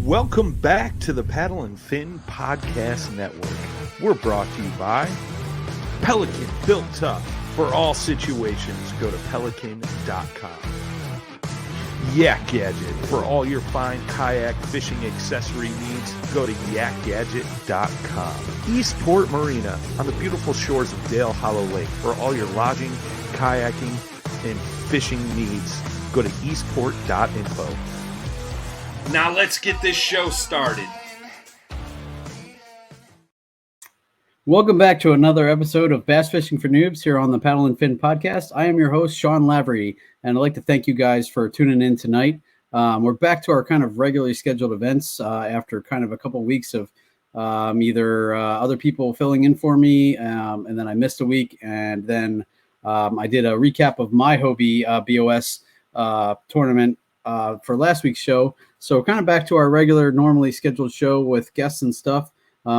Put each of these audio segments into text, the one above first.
Welcome back to the Paddle and Fin Podcast Network. We're brought to you by Pelican, built tough for all situations. Go to pelican.com. Yak Gadget, for all your fine kayak fishing accessory needs. Go to yakgadget.com. Eastport Marina, on the beautiful shores of Dale Hollow Lake. For all your lodging, kayaking, and fishing needs, go to eastport.info. Now let's get this show started. Welcome back to another episode of Bass Fishing for Noobs here on the Paddle and Fin Podcast. I am your host, Sean Lavery, and I'd like to thank you guys for tuning in tonight. We're back to our kind of regularly scheduled events after kind of a couple weeks of either other people filling in for me, and then I missed a week, and then I did a recap of my Hobie BOS tournament for last week's show. So kind of back to our regular, normally scheduled show with guests and stuff.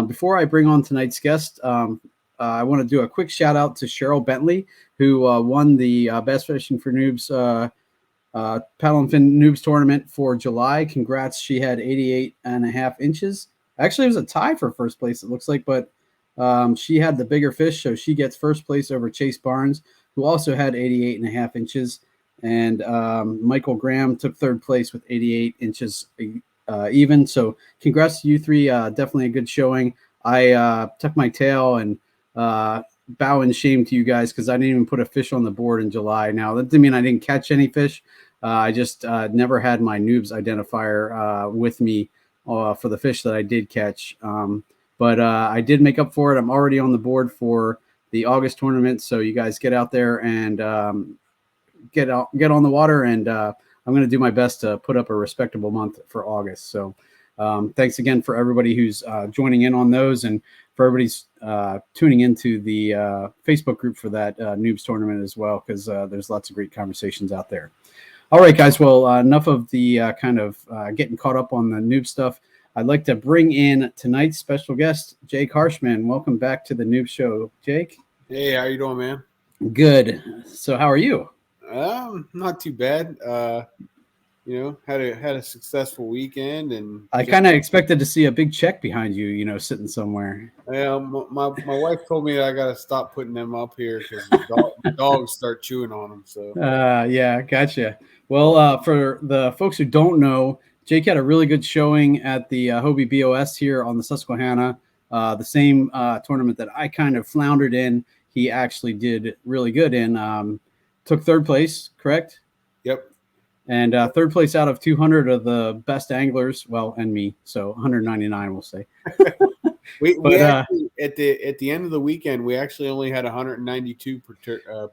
Before I bring on tonight's guest, I want to do a quick shout out to Cheryl Bentley, who won the Bass Fishing for Noobs Paddle and Fin Noobs tournament for July. Congrats. She had 88.5 inches. Actually, it was a tie for first place, it looks like, but she had the bigger fish, so she gets first place over Chase Barnes, who also had 88.5 inches. And Michael Graham took third place with 88 inches even. So congrats to you three. Definitely a good showing. I tucked my tail and bow and shame to you guys because I didn't even put a fish on the board in July. Now, that didn't mean I didn't catch any fish. I just never had my Noobs identifier with me for the fish that I did catch. But I did make up for it. I'm already on the board for the August tournament. So you guys get out there and get on the water, and I'm going to do my best to put up a respectable month for August. So thanks again for everybody who's joining in on those, and for everybody's tuning into the Facebook group for that Noobs tournament as well, because there's lots of great conversations out there. All right, guys. Well, enough of the kind of getting caught up on the Noob stuff. I'd like to bring in tonight's special guest, Jake Harshman. Welcome back to the Noob Show, Jake. Hey, how you doing, man? Good. So how are you? Not too bad. Had a successful weekend, and I kind of expected to see a big check behind you, sitting somewhere. Yeah, my wife told me that I got to stop putting them up here because the dogs start chewing on them. So yeah, gotcha. Well, for the folks who don't know, Jake had a really good showing at the Hobie BOS here on the Susquehanna, the same tournament that I kind of floundered in. He actually did really good in. Took third place, correct? Yep. And third place out of 200 of the best anglers, well, and me, so 199, we'll say. we actually, at the end of the weekend, we actually only had 192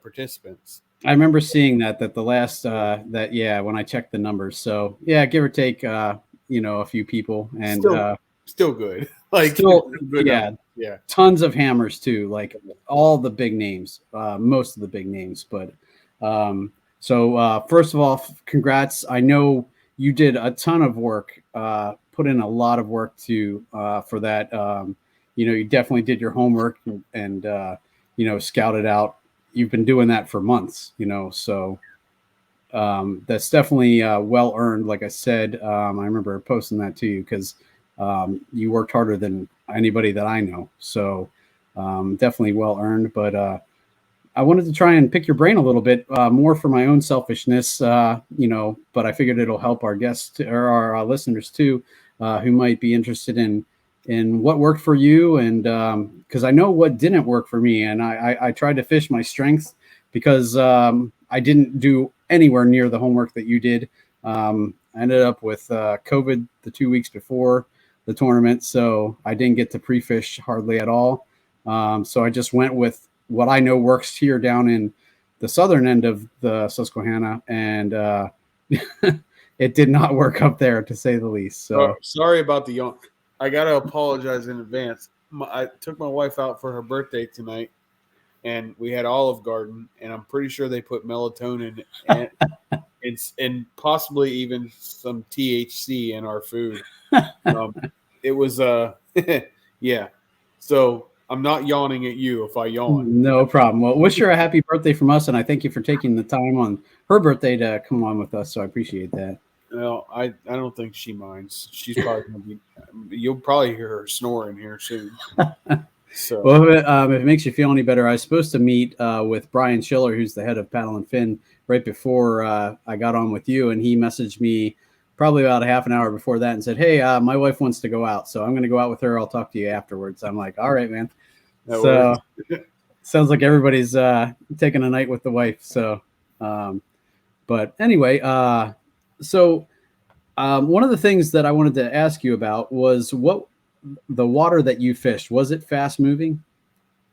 participants. I remember seeing that the last when I checked the numbers. So yeah, give or take, a few people, and still good. Good yeah. Tons of hammers too, like all the big names, most of the big names, but. So first of all, congrats. I know you did a ton of work, put in a lot of work for that. You definitely did your homework and scouted out. You've been doing that for months, so that's definitely well earned. Like I said, I remember posting that to you because you worked harder than anybody that I know. So definitely well earned, but I wanted to try and pick your brain a little bit more for my own selfishness, but I figured it'll help our guests or our listeners too, who might be interested in what worked for you. And because I know what didn't work for me, and I tried to fish my strengths because I didn't do anywhere near the homework that you did. I ended up with COVID the 2 weeks before the tournament, so I didn't get to pre-fish hardly at all. So I just went with what I know works here down in the southern end of the Susquehanna, and it did not work up there, to say the least. So sorry about the yawn. I got to apologize in advance. I took my wife out for her birthday tonight, and we had Olive Garden, and I'm pretty sure they put melatonin and possibly even some THC in our food. It was yeah. So I'm not yawning at you if I yawn. No problem. Well, wish her a happy birthday from us, and I thank you for taking the time on her birthday to come on with us. So I appreciate that. Well, I don't think she minds. She's probably gonna be. You'll probably hear her snoring here soon. So, Well, if it makes you feel any better, I was supposed to meet with Brian Schiller, who's the head of Paddle and Fin, right before I got on with you, and he messaged me probably about a half an hour before that and said, "Hey, my wife wants to go out, so I'm going to go out with her. I'll talk to you afterwards." I'm like, "All right, man." So sounds like everybody's taking a night with the wife. So, but anyway, so one of the things that I wanted to ask you about was what the water that you fished, was it fast moving?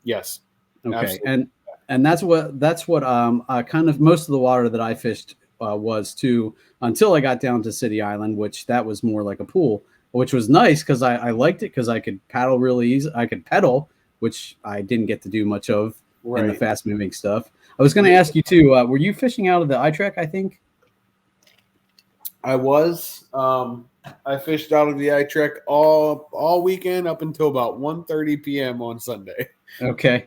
yes. Okay. Absolutely. And that's what kind of most of the water that I fished was too, until I got down to City Island, which that was more like a pool, which was nice because I liked it because I could paddle really easy. I could pedal, which I didn't get to do much of in the fast moving stuff. I was going to ask you too, were you fishing out of the I-Trek, I think? I was. I fished out of the I-Trek all weekend up until about 1:30 p.m. on Sunday. Okay.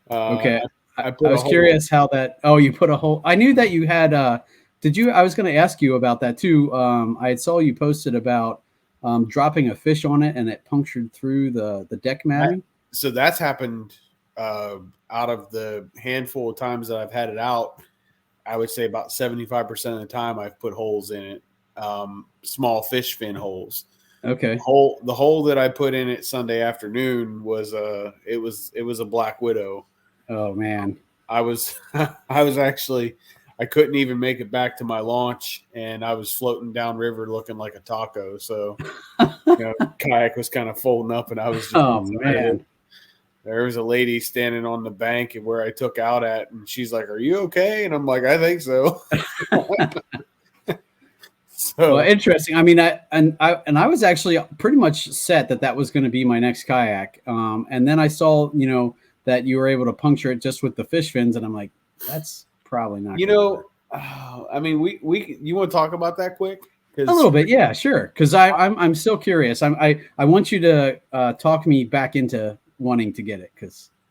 Okay. I was curious how that. Oh, you put a hole. I knew that you had. Did you? I was going to ask you about that too. I saw you posted about dropping a fish on it and it punctured through the deck matting. So that's happened out of the handful of times that I've had it out. I would say about 75% of the time I've put holes in it, small fish fin holes. Okay. The hole that I put in it Sunday afternoon was it was a black widow. Oh man. I was actually, I couldn't even make it back to my launch, and I was floating downriver looking like a taco. So, kayak was kind of folding up, and I was just man. There was a lady standing on the bank where I took out at, and she's like, "Are you okay?" And I'm like, "I think so." Well, interesting. I mean, I was actually pretty much set that was going to be my next kayak, and then I saw that you were able to puncture it just with the fish fins, and I'm like, that's probably not. I mean, we you want to talk about that quick? A little bit, yeah, sure. Because I'm still curious. I want you to talk me back into wanting to get it.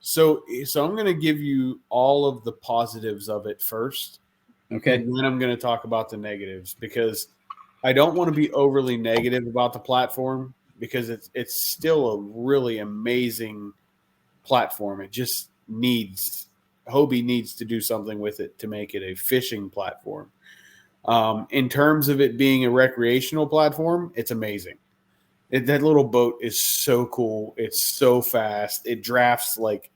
So I'm going to give you all of the positives of it first. Okay. And then I'm going to talk about the negatives, because I don't want to be overly negative about the platform, because it's still a really amazing platform. It just Hobie needs to do something with it to make it a fishing platform. In terms of it being a recreational platform, it's amazing. That little boat is so cool. It's so fast. It drafts like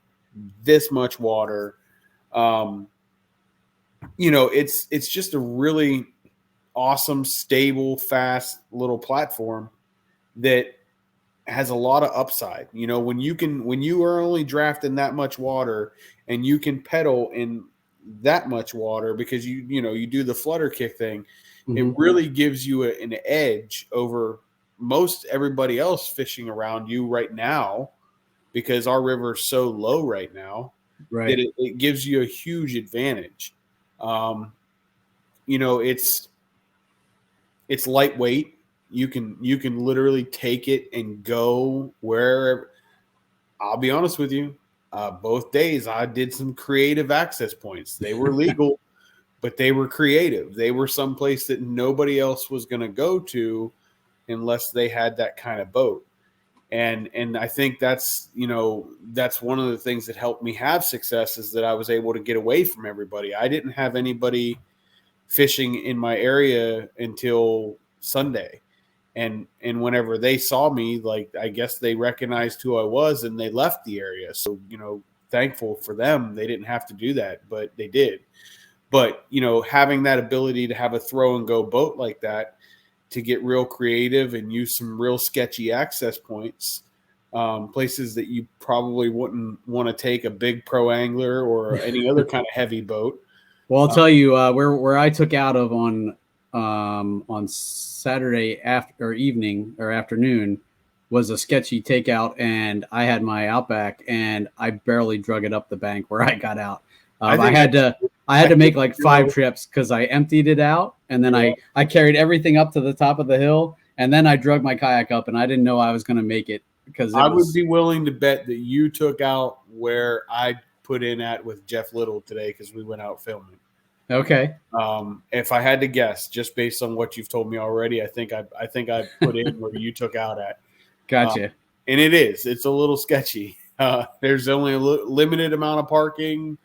this much water. It's just a really awesome, stable, fast little platform that has a lot of upside. When you are only drafting that much water and you can pedal in that much water because you do the flutter kick thing, it really gives you an edge over most everybody else fishing around you right now, because our river is so low right now that it gives you a huge advantage. It's lightweight. You can literally take it and go wherever. I'll be honest with you. Both days I did some creative access points. They were legal, but they were creative. They were someplace that nobody else was going to go to unless they had that kind of boat. And I think that's one of the things that helped me have success, is that I was able to get away from everybody. I didn't have anybody fishing in my area until Sunday. And whenever they saw me, like, I guess they recognized who I was and they left the area. So, thankful for them. They didn't have to do that, but they did. But, having that ability to have a throw and go boat like that, to get real creative and use some real sketchy access points, places that you probably wouldn't want to take a big pro angler or any other kind of heavy boat. Well, I'll tell you where I took out of on Saturday evening or afternoon was a sketchy takeout, and I had my Outback and I barely drug it up the bank where I got out. I had to make like 5 trips because I emptied it out, and then I carried everything up to the top of the hill, and then I drug my kayak up, and I didn't know I was going to make it, because I would be willing to bet that you took out where I put in at with Jeff Little today, because we went out filming. Okay. If I had to guess, just based on what you've told me already, I think I put in where you took out at. Gotcha. And it's a little sketchy. There's only a limited amount of parking.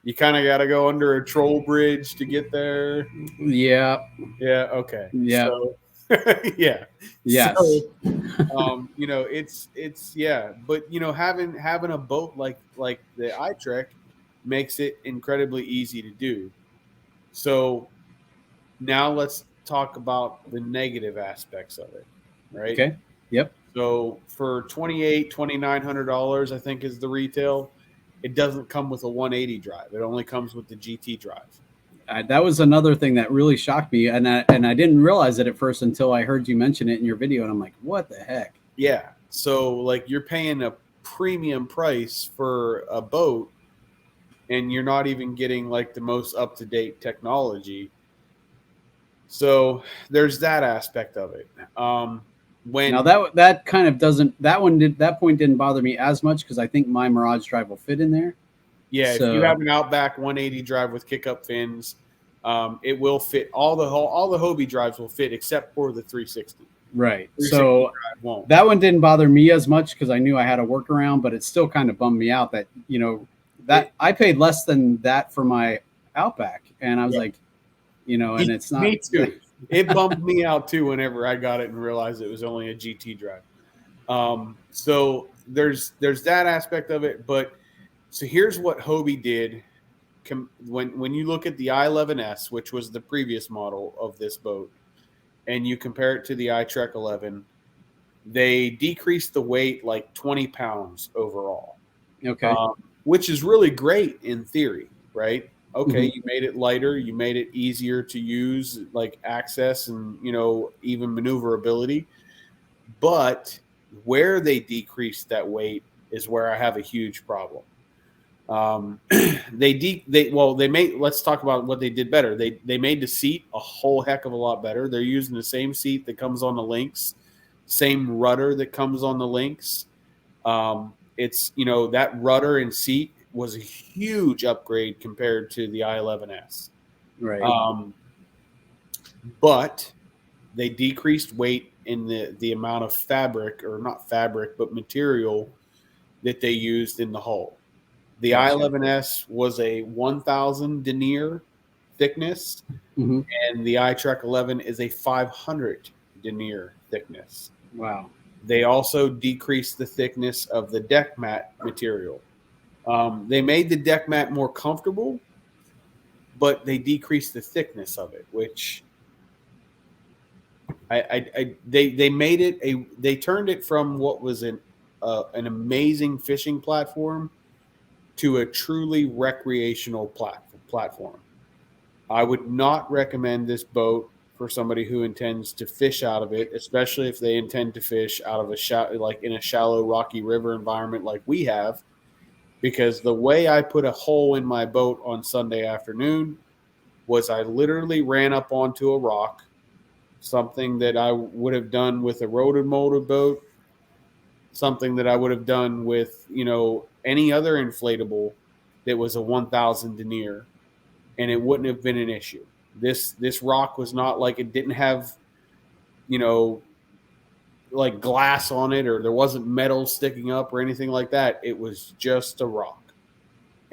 You kind of got to go under a troll bridge to get there. Yeah. Yeah. Okay. Yeah. So, yeah. Yes. So, it's but having a boat like the I-Trek makes it incredibly easy to do. So now let's talk about the negative aspects of it, right? Okay. Yep. So for $2,900, I think is the retail. It doesn't come with a 180 drive. It only comes with the GT drive. That was another thing that really shocked me, and I didn't realize it at first until I heard you mention it in your video, and I'm like, what the heck? Yeah. So like you're paying a premium price for a boat, and you're not even getting like the most up-to-date technology. So there's that aspect of it. When Now that kind of doesn't, that point didn't bother me as much because I think my Mirage drive will fit in there. Yeah, So, if you have an Outback 180 drive with kick-up fins, it will fit. All the Hobie drives will fit except for the 360. Right. 360 So drive won't. that one didn't bother me as much because I knew I had a workaround, but it still kind of bummed me out that I paid less than that for my Outback, and I was like, and it's not. Me too. It bummed me out too whenever I got it and realized it was only a GT drive. So there's that aspect of it, but. So here's what Hobie did when you look at the I-11S, which was the previous model of this boat, and you compare it to the I-Trek 11, they decreased the weight like 20 pounds overall. Okay. Which is really great in theory, right? Okay, Mm-hmm. You made it lighter, you made it easier to use, like access and, even maneuverability. But where they decreased that weight is where I have a huge problem. Let's talk about what they did better. They made the seat a whole heck of a lot better. They're using the same seat that comes on the Lynx, same rudder that comes on the Lynx. It's that rudder and seat was a huge upgrade compared to the I-11S. Right. But they decreased weight in the amount of fabric, or not fabric, but material that they used in the hull. The Gotcha. I-11S was a 1,000 denier thickness, Mm-hmm. and the I-Trek 11 is a 500 denier thickness. Wow. They also decreased the thickness of the deck mat material. They made the deck mat more comfortable, but they decreased the thickness of it, which they made it they turned it from what was an amazing fishing platform to a truly recreational platform. I would not recommend this boat for somebody who intends to fish out of it, especially if they intend to fish out of in a shallow rocky river environment like we have, because the way I put a hole in my boat on Sunday afternoon was I literally ran up onto a rock, something that I would have done with a rotor motor boat, something that I would have done with, any other inflatable that was a 1,000 denier, and it wouldn't have been an issue. This rock was not like, it didn't have, like glass on it, or there wasn't metal sticking up or anything like that. It was just a rock.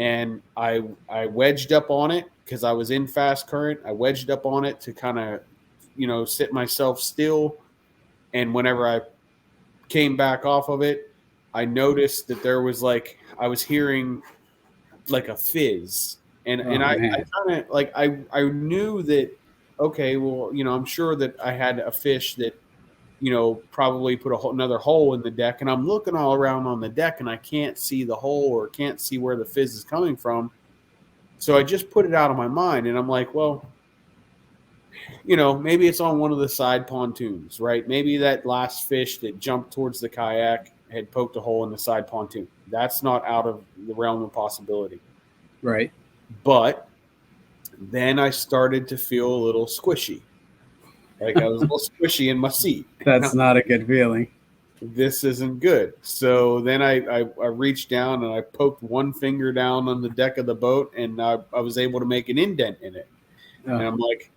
And I wedged up on it because I was in fast current. I wedged up on it to kind of, sit myself still. And whenever I came back off of it, I noticed that there was I was hearing like a fizz, and I kind of I knew that, okay, well, I'm sure that I had a fish that probably put another hole in the deck, and I'm looking all around on the deck and I can't see the hole or can't see where the fizz is coming from. So I just put it out of my mind, and I'm like, well, maybe it's on one of the side pontoons, right? Maybe that last fish that jumped towards the kayak had poked a hole in the side pontoon. That's not out of the realm of possibility. Right. But then I started to feel a little squishy. Like I was a little squishy in my seat. That's not a good feeling. this isn't good. So then I reached down and I poked one finger down on the deck of the boat, and I was able to make an indent in it. And I'm like,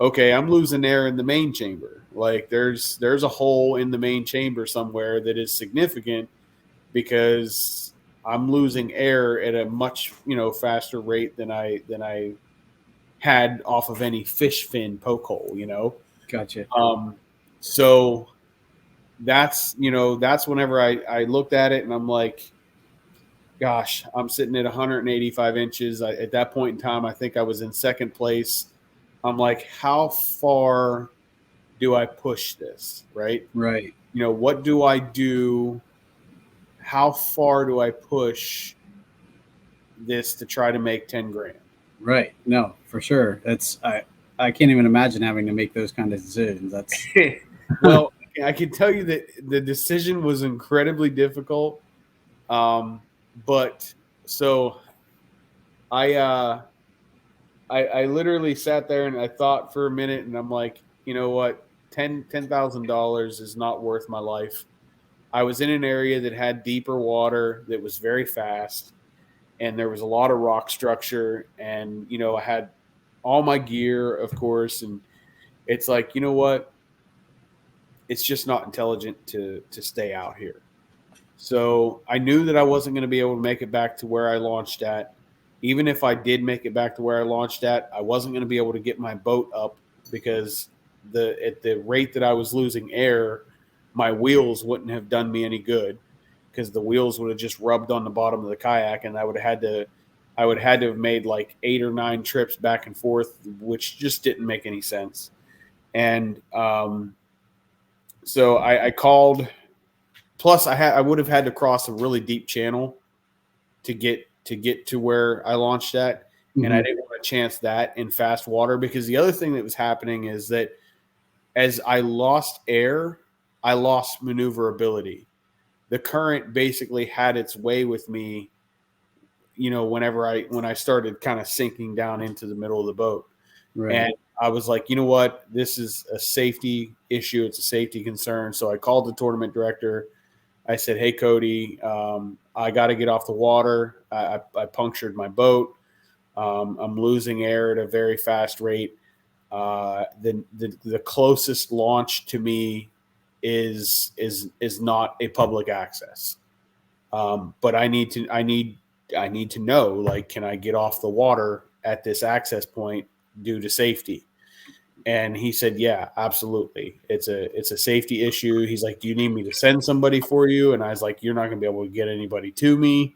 okay, I'm losing air in the main chamber. Like there's a hole in the main chamber somewhere that is significant because I'm losing air at a much, faster rate than I had off of any fish fin poke hole. Gotcha. So that's whenever I looked at it and I'm like, gosh, I'm sitting at 185 inches. At that point in time, I think I was in second place. I'm like, how far do I push this? Right. Right. What do I do? How far do I push this to try to make 10 grand? Right. No, for sure. I can't even imagine having to make those kind of decisions. That's well, I can tell you that the decision was incredibly difficult. But so I literally sat there and I thought for a minute, and I'm like, you know what, $10,000 is not worth my life. I was in an area that had deeper water that was very fast, and there was a lot of rock structure, and I had all my gear, of course, and it's like, you know what, it's just not intelligent to stay out here. So I knew that I wasn't going to be able to make it back to where I launched at. Even if I did make it back to where I launched at, I wasn't going to be able to get my boat up because at the rate that I was losing air, my wheels wouldn't have done me any good because the wheels would have just rubbed on the bottom of the kayak, and I would have had to have made like 8 or 9 trips back and forth, which just didn't make any sense. And so I called. Plus, I would have had to cross a really deep channel to get to where I launched at, and I didn't want to chance that in fast water because the other thing that was happening is that as I lost air, I lost maneuverability. The current basically had its way with me, when I started kind of sinking down into the middle of the boat. Right. And I was like, you know what, this is a safety issue. It's a safety concern. So I called the tournament director. I said, hey, Cody, I got to get off the water. I punctured my boat. I'm losing air at a very fast rate. The closest launch to me is not a public access. But I need to know, like, can I get off the water at this access point due to safety? And he said, yeah, absolutely. It's a safety issue. He's like, do you need me to send somebody for you? And I was like, you're not going to be able to get anybody to me.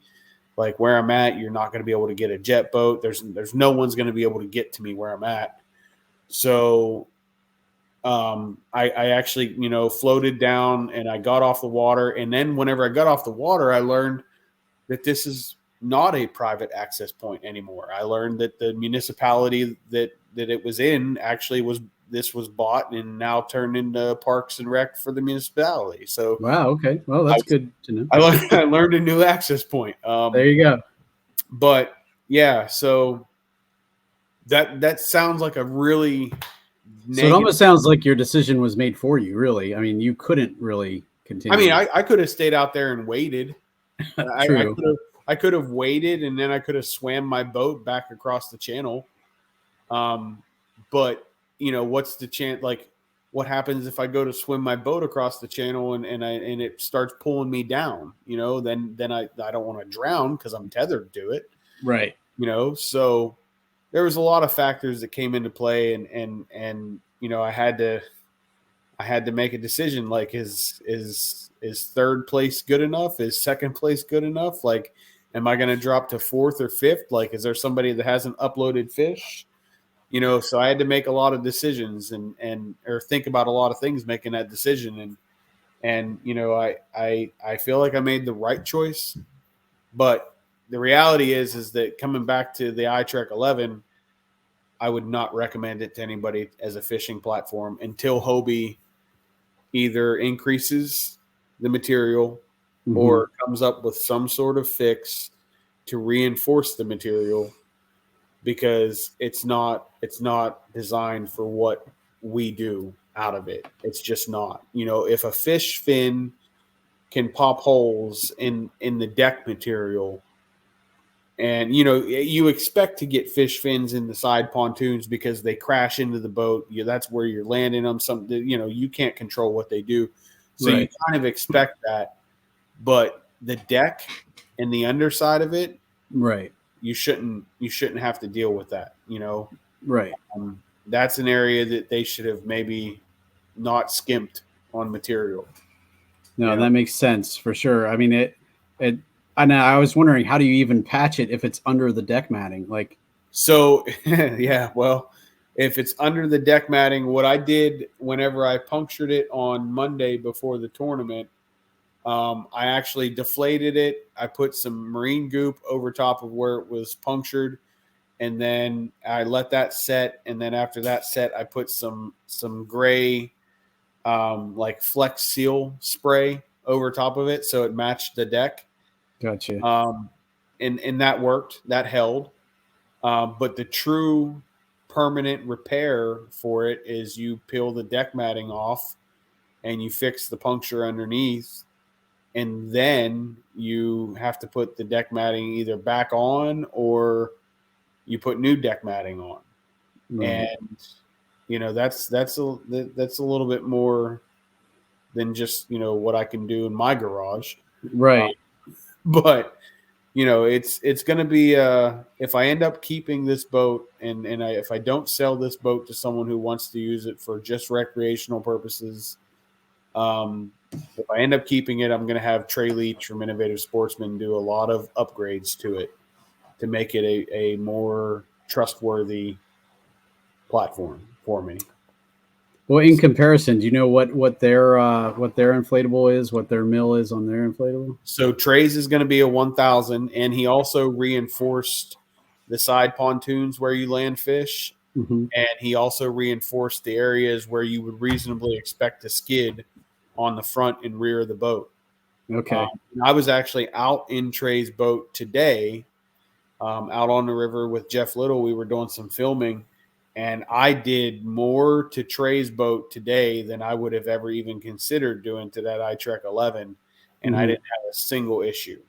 Like where I'm at, you're not going to be able to get a jet boat. There's no one's going to be able to get to me where I'm at. So I actually, floated down and I got off the water. And then whenever I got off the water, I learned that this is not a private access point anymore. I learned that the municipality that it was in actually was bought and now turned into Parks and Rec for the municipality. So wow, okay, well that's good to know. I learned a new access point. There you go. But yeah, so that sounds like a really So it almost sounds like your decision was made for you. Really, I mean, you couldn't really continue. I mean, I could have stayed out there and waited. True. I could have waited, and then I could have swam my boat back across the channel. But what's the chance? Like, what happens if I go to swim my boat across the channel and it starts pulling me down? Then I don't want to drown because I'm tethered to it. Right. So there was a lot of factors that came into play, and I had to make a decision. Like, is third place good enough? Is second place good enough? Like, am I going to drop to fourth or fifth? Like, is there somebody that hasn't uploaded fish? So I had to make a lot of decisions or think about a lot of things making that decision. And I feel like I made the right choice, but the reality is that coming back to the I-Trek 11, I would not recommend it to anybody as a fishing platform until Hobie either increases the material or comes up with some sort of fix to reinforce the material, because it's not designed for what we do out of it. It's just not. If a fish fin can pop holes in the deck material. And, you know, you expect to get fish fins in the side pontoons because they crash into the boat. That's where you're landing them. You know, you can't control what they do. So you kind of expect that. But the deck and the underside of it, right, you shouldn't have to deal with that, you know. Right. That's an area that they should have maybe not skimped on material. No, that makes sense for sure. I mean, I was wondering, how do you even patch it if it's under the deck matting? Like, so yeah, well, if it's under the deck matting, what I did whenever I punctured it on Monday before the tournament, I actually deflated it. I put some marine goop over top of where it was punctured, and then I let that set. And then after that set, I put some gray, like Flex Seal spray over top of it, so it matched the deck. Gotcha. And that worked. That held. But the true permanent repair for it is you peel the deck matting off and you fix the puncture underneath, and then you have to put the deck matting either back on or you put new deck matting on. And you know, that's a little bit more than just, you know, what I can do in my garage. Right. But you know, it's going to be if I end up keeping this boat and if I don't sell this boat to someone who wants to use it for just recreational purposes, if I end up keeping it, I'm going to have Trey Leach from Innovative Sportsman do a lot of upgrades to it to make it a more trustworthy platform for me. Well, in comparison, do you know what their inflatable is, what their mill is on their inflatable? So Trey's is going to be a 1,000, and he also reinforced the side pontoons where you land fish, and he also reinforced the areas where you would reasonably expect to skid on the front and rear of the boat. Okay. I was actually out in Trey's boat today, out on the river with Jeff Little. We were doing some filming. And I did more to Trey's boat today than I would have ever even considered doing to that I-Trek 11. And I didn't have a single issue.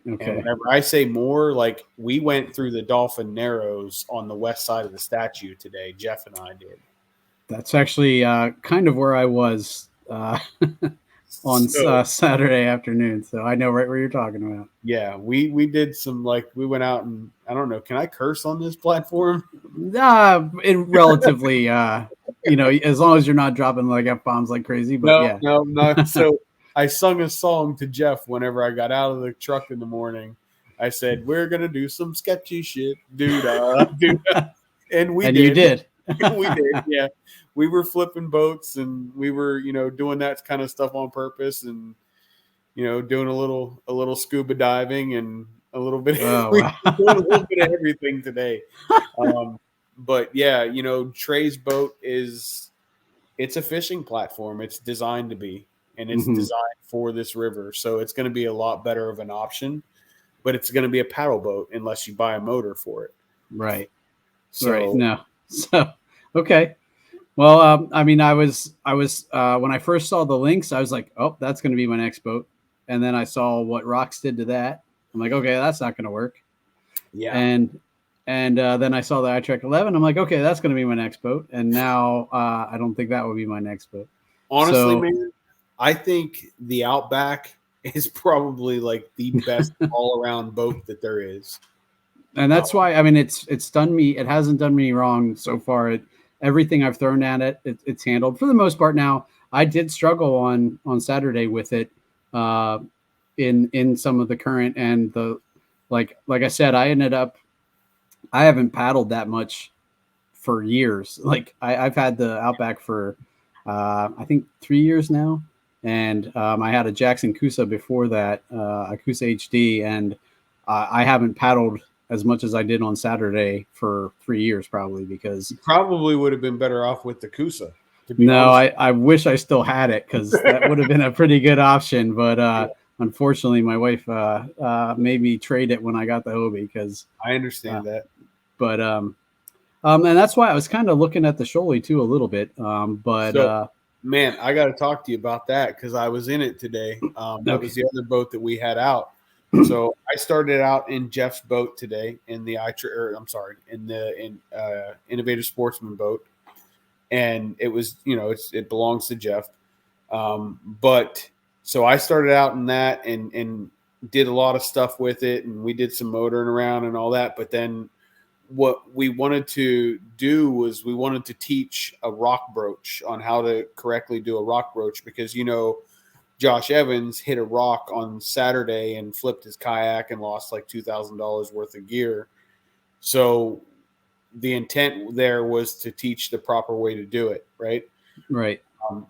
Okay. And whenever I say more, like we went through the Dolphin Narrows on the west side of the statue today. Jeff and I did. That's actually kind of where I was on Saturday afternoon. So I know right where you're talking about. Yeah, we did some, like, we went out and I don't know, can I curse on this platform? Relatively, you know, as long as you're not dropping like F-bombs like crazy. But no. So I sung a song to Jeff whenever I got out of the truck in the morning. I said, we're going to do some sketchy shit, dude. And we did. You did. We did, yeah. We were flipping boats and we were, you know, doing that kind of stuff on purpose and, you know, doing a little scuba diving and a little bit, doing a little bit of everything today. But yeah, you know, Trey's boat it's a fishing platform. It's designed to be, and it's designed for this river. So it's going to be a lot better of an option, but it's going to be a paddle boat unless you buy a motor for it. Right. So, no. So, okay. Well, I mean, I was when I first saw the links, I was like, oh, that's going to be my next boat. And then I saw what Rocks did to that. I'm like, okay, that's not going to work. Yeah. And then I saw the I-Trek 11. I'm like, okay, that's going to be my next boat. And now I don't think that would be my next boat. Honestly, man, I think the Outback is probably like the best all-around boat that there is. And that's why, I mean, it's done me. It hasn't done me wrong so far. Everything I've thrown at it, it's handled for the most part. Now, I did struggle on Saturday with it in some of the current and the like I said, I haven't paddled that much for years. Like I've had the Outback for I think 3 years now, and I had a Jackson Coosa before that, a Coosa HD, and I haven't paddled as much as I did on Saturday for 3 years, probably, because you probably would have been better off with the Coosa. No, I wish I still had it, because that would have been a pretty good option. But unfortunately, my wife made me trade it when I got the Hobie, because I understand that. But and that's why I was kind of looking at the Shoallie too a little bit. Man, I got to talk to you about that because I was in it today. That was the other boat that we had out. So I started out in Jeff's boat today in the Innovative Sportsman boat, and it was, it belongs to Jeff. But so I started out in that and did a lot of stuff with it, and we did some motoring around and all that. But then what we wanted to do was we wanted to teach a rock broach on how to correctly do a rock broach because, Josh Evans hit a rock on Saturday and flipped his kayak and lost like $2,000 worth of gear. So the intent there was to teach the proper way to do it, right? Right.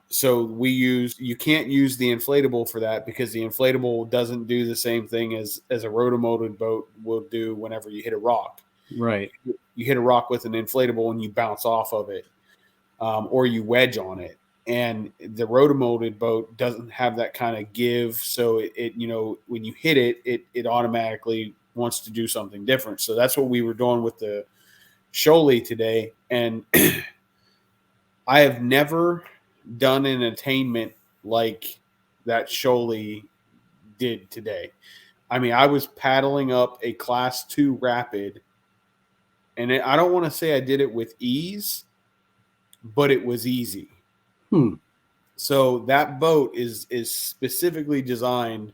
So you can't use the inflatable for that because the inflatable doesn't do the same thing as a rotomolded boat will do whenever you hit a rock. Right. You hit a rock with an inflatable and you bounce off of it, or you wedge on it. And the rotomolded boat doesn't have that kind of give. So it when you hit it, it automatically wants to do something different. So that's what we were doing with the Shoallie today. And I have never done an attainment like that Shoallie did today. I mean, I was paddling up a class 2 rapid, and I don't want to say I did it with ease, but it was easy. So that boat is specifically designed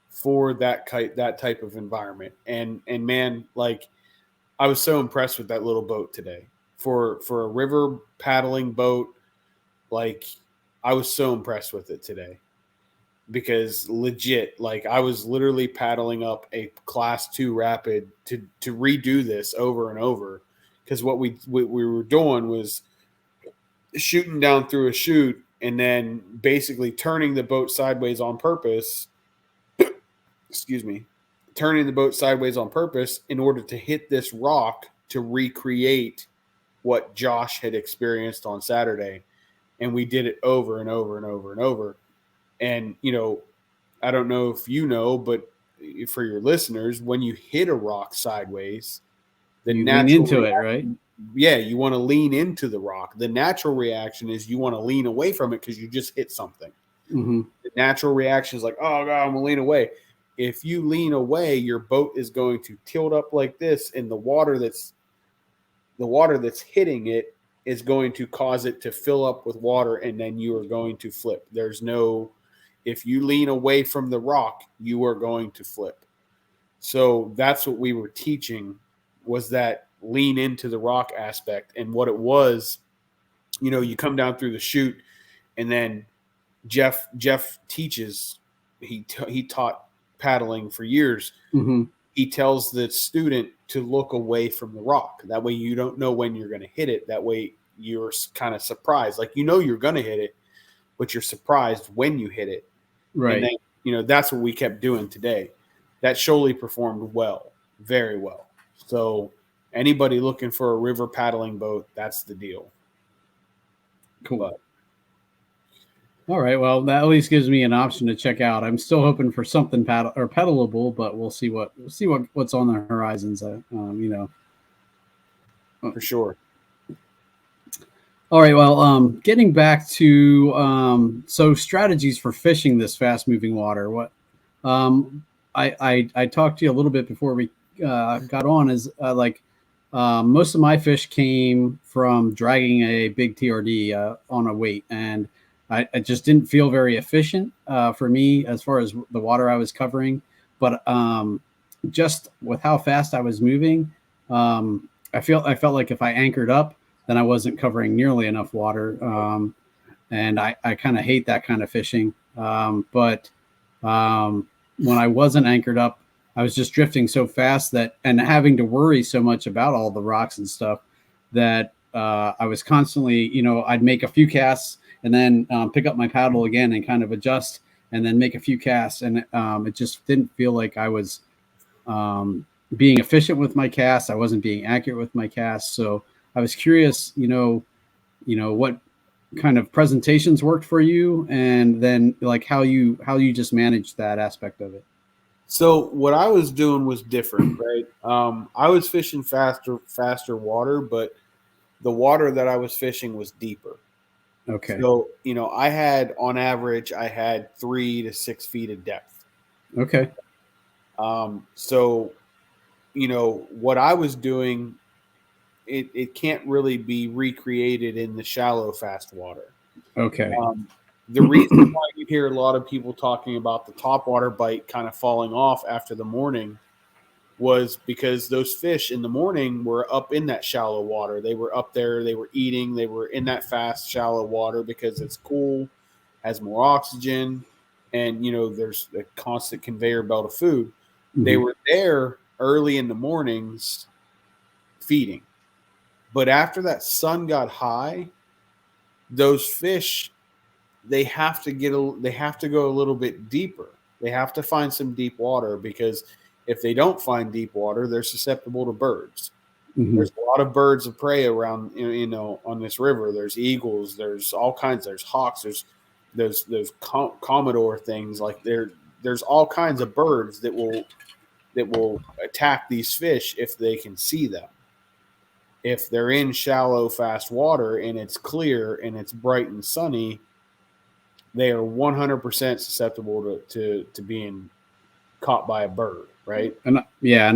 for that type of environment. And man, like I was so impressed with that little boat today for a river paddling boat. Like I was so impressed with it today because legit, like I was literally paddling up a class 2 rapid to redo this over and over. Because what we were doing was shooting down through a chute and then basically turning the boat sideways on purpose. Excuse me. Turning the boat sideways on purpose in order to hit this rock to recreate what Josh had experienced on Saturday. And we did it over and over and over and over. And, I don't know if you know, but for your listeners, when you hit a rock sideways, you lean into it, right? Yeah, you want to lean into the rock. The natural reaction is you want to lean away from it because you just hit something. Mm-hmm. The natural reaction is like, oh, God, I'm going to lean away. If you lean away, your boat is going to tilt up like this, and the water that's hitting it is going to cause it to fill up with water, and then you are going to flip. If you lean away from the rock, you are going to flip. So that's what we were teaching, was that lean into the rock aspect. And what it was, you come down through the chute, and then Jeff teaches. He taught paddling for years. Mm-hmm. He tells the student to look away from the rock. That way you don't know when you're going to hit it. That way you're kind of surprised. Like, you're going to hit it, but you're surprised when you hit it. Right. And then, that's what we kept doing today. That Shoallie performed well, very well. So anybody looking for a river paddling boat, that's the deal. Cool. But, all right. Well, that at least gives me an option to check out. I'm still hoping for something pedalable, but we'll see what's on the horizons. For sure. All right. Well, getting back to so strategies for fishing this fast moving water. What I talked to you a little bit before we got on is most of my fish came from dragging a big TRD on a weight, and I just didn't feel very efficient for me as far as the water I was covering. But just with how fast I was moving, I felt like if I anchored up, then I wasn't covering nearly enough water. And I kind of hate that kind of fishing. But when I wasn't anchored up, I was just drifting so fast and having to worry so much about all the rocks and stuff that I was constantly, I'd make a few casts and then pick up my paddle again and kind of adjust and then make a few casts. And it just didn't feel like I was being efficient with my casts. I wasn't being accurate with my casts. So I was curious, what kind of presentations worked for you, and then like how you just managed that aspect of it. So what I was doing was different, right? I was fishing faster water, but the water that I was fishing was deeper. Okay. So, I had on average, I had 3 to 6 feet of depth. Okay. So, what I was doing, it can't really be recreated in the shallow, fast water. Okay. The reason why you hear a lot of people talking about the topwater bite kind of falling off after the morning was because those fish in the morning were up in that shallow water. They were up there, they were eating, they were in that fast, shallow water because it's cool, has more oxygen, and there's a constant conveyor belt of food. Mm-hmm. They were there early in the mornings feeding. But after that sun got high, those fish, they have to go a little bit deeper. They have to find some deep water because if they don't find deep water, they're susceptible to birds. Mm-hmm. There's a lot of birds of prey around, on this river. There's eagles, there's all kinds, there's hawks, there's Commodore things. Like there's all kinds of birds that will attack these fish if they can see them. If they're in shallow, fast water and it's clear and it's bright and sunny, they are 100% susceptible to being caught by a bird, right? And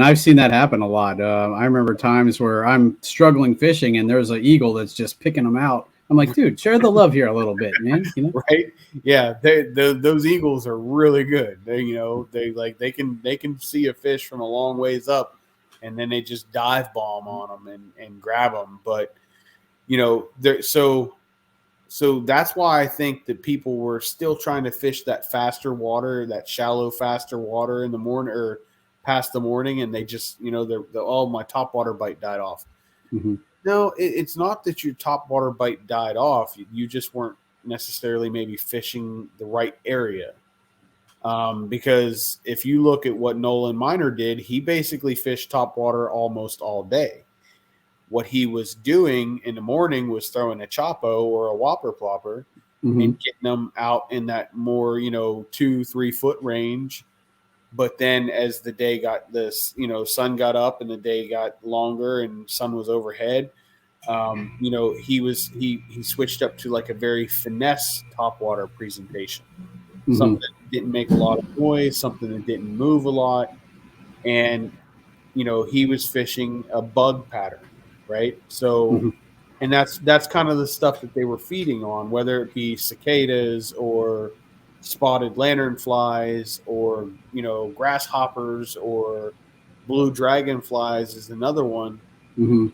I've seen that happen a lot. I remember times where I'm struggling fishing and there's an eagle that's just picking them out. I'm like, dude, share the love here a little bit, man. Right? Yeah, those eagles are really good. They can see a fish from a long ways up, and then they just dive bomb on them and grab them. But so that's why I think that people were still trying to fish that faster water, that shallow, faster water in the morning or past the morning, and they just, my topwater bite died off. Mm-hmm. No, it's not that your topwater bite died off. You just weren't necessarily maybe fishing the right area. Because if you look at what Nolan Miner did, he basically fished topwater almost all day. What he was doing in the morning was throwing a chopo or a whopper plopper Mm-hmm. and getting them out in that more, 2-3 foot range. But then as the day got sun got up and the day got longer and sun was overhead, he switched up to like a very finesse topwater presentation. Mm-hmm. Something that didn't make a lot of noise, something that didn't move a lot. And, he was fishing a bug pattern, right? So, Mm-hmm. and that's kind of the stuff that they were feeding on, whether it be cicadas or spotted lanternflies or, grasshoppers or blue dragonflies is another one. Mm-hmm.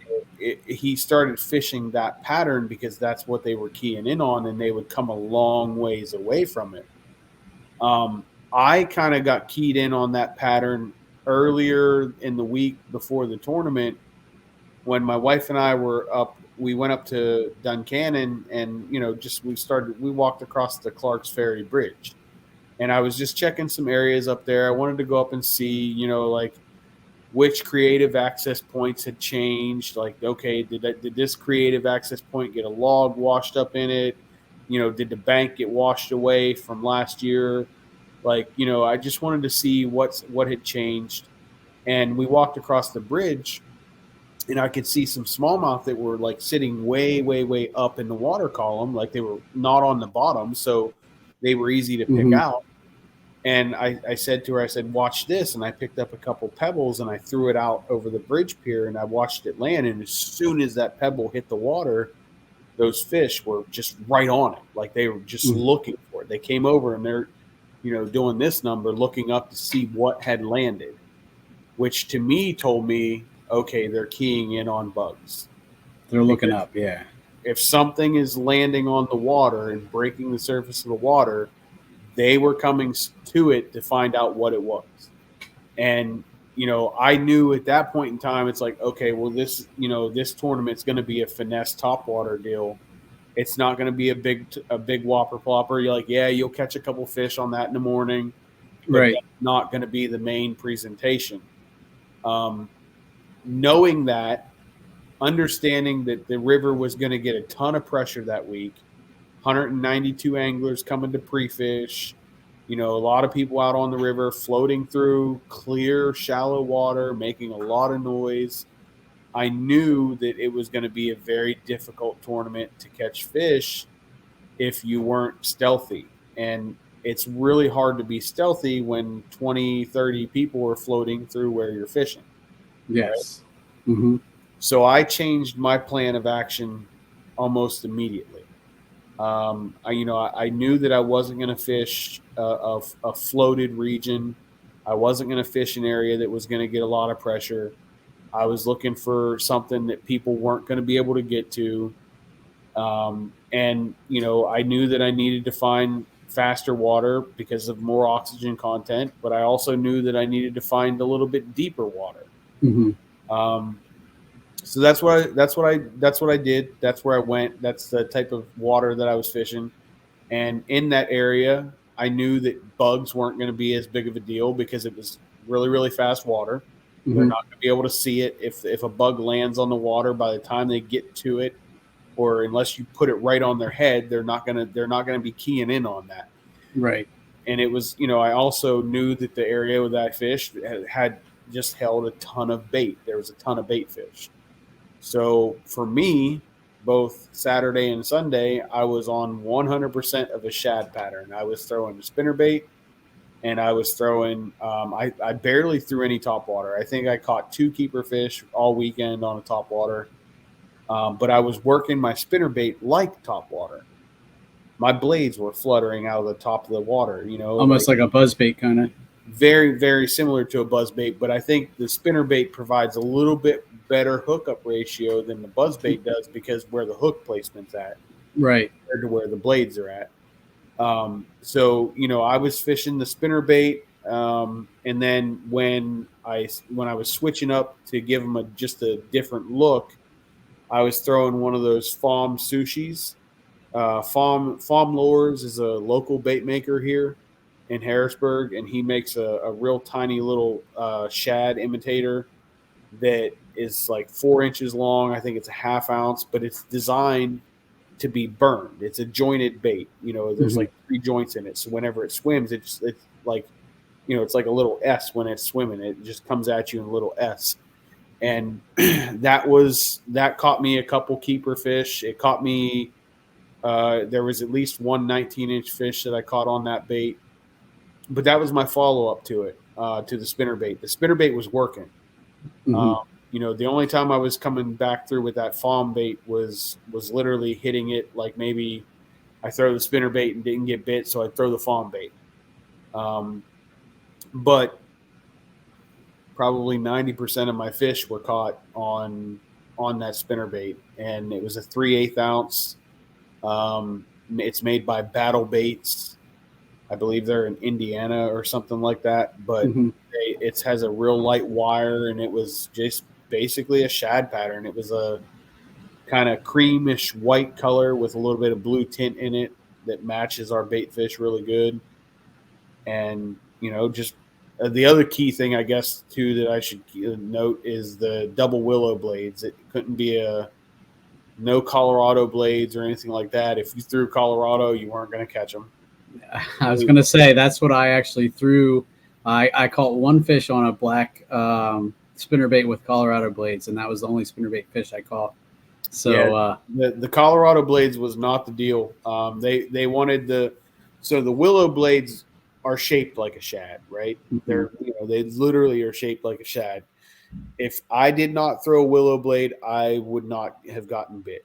He started fishing that pattern because that's what they were keying in on, and they would come a long ways away from it. I kind of got keyed in on that pattern earlier in the week before the tournament when my wife and I we went up to Duncannon and, we walked across the Clark's Ferry Bridge, and I was just checking some areas up there. I wanted to go up and see, like which creative access points had changed. Like, okay, did this creative access point get a log washed up in it? Did the bank get washed away from last year? Like, I just wanted to see what had changed. And we walked across the bridge, and I could see some smallmouth that were like sitting way, way, way up in the water column. Like they were not on the bottom, so they were easy to pick Mm-hmm. out. And I said to her, I said, watch this. And I picked up a couple pebbles and I threw it out over the bridge pier and I watched it land. And as soon as that pebble hit the water, those fish were just right on it. Like they were just looking for it. They came over and they're, doing this number, looking up to see what had landed, which to me told me, okay, they're keying in on bugs. They're looking up, yeah. If something is landing on the water and breaking the surface of the water, they were coming to it to find out what it was. And, I knew at that point in time, it's like, okay, well, this tournament's going to be a finesse topwater deal. It's not going to be a big whopper plopper. You're like, yeah, you'll catch a couple fish on that in the morning, but Right. that's not going to be the main presentation. Knowing that, understanding that the river was going to get a ton of pressure that week, 192 anglers coming to pre-fish, a lot of people out on the river floating through clear, shallow water, making a lot of noise. I knew that it was going to be a very difficult tournament to catch fish if you weren't stealthy. And it's really hard to be stealthy when 20, 30 people are floating through where you're fishing. Yes. Right? Mm-hmm. So I changed my plan of action almost immediately. I knew that I wasn't going to fish a floated region. I wasn't going to fish an area that was going to get a lot of pressure. I was looking for something that people weren't going to be able to get to. And I knew that I needed to find faster water because of more oxygen content, but I also knew that I needed to find a little bit deeper water. Mm-hmm. So that's what I did. That's where I went. That's the type of water that I was fishing. And in that area, I knew that bugs weren't going to be as big of a deal because it was really, really fast water. Mm-hmm. They're not going to be able to see it. If a bug lands on the water, by the time they get to it, or unless you put it right on their head, they're not gonna be keying in on that. Right. And it was, I also knew that the area that I fished had just held a ton of bait. There was a ton of bait fish. So for me, both Saturday and Sunday, I was on 100% of a shad pattern. I was throwing a spinner bait, and I was throwing. I barely threw any topwater. I think I caught 2 keeper fish all weekend on a topwater. But I was working my spinnerbait like topwater. My blades were fluttering out of the top of the water, almost like a buzzbait kind of. Very, very similar to a buzzbait, but I think the spinnerbait provides a little bit better hookup ratio than the buzzbait does because where the hook placement's at, right, compared to where the blades are at. So I was fishing the spinnerbait, and then when I was switching up to give them just a different look, I was throwing one of those Fahm sushis. Fahm Lures is a local bait maker here in Harrisburg, and he makes a real tiny little shad imitator that is like 4 inches long. I think it's a half ounce, but it's designed to be burned. It's a jointed bait. There's like 3 joints in it, so whenever it swims, it's like it's like a little S when it's swimming. It just comes at you in a little S. And that caught me a couple keeper fish. It caught me. There was at least one 19-inch fish that I caught on that bait, but that was my follow up to it, to the spinner bait. The spinner bait was working. Mm-hmm. The only time I was coming back through with that Fahm bait was literally hitting it. Like maybe I throw the spinner bait and didn't get bit, so I throw the Fahm bait. But probably 90% of my fish were caught on that spinner bait, and it was a 3/8 ounce. It's made by Battle Baits. I believe they're in Indiana or something like that, but it has a real light wire, and it was just basically a shad pattern. It was a kind of creamish white color with a little bit of blue tint in it that matches our bait fish really good. And just the other key thing, I guess, too, that I should note is the double willow blades. It couldn't be no Colorado blades or anything like that. If you threw Colorado, you weren't going to catch them. I was going to say that's what I actually threw. I caught one fish on a black spinnerbait with Colorado blades, and that was the only spinnerbait fish I caught. So the Colorado blades was not the deal. They wanted the willow blades are shaped like a shad, right? Mm-hmm. They literally are shaped like a shad. If I did not throw a willow blade, I would not have gotten bit.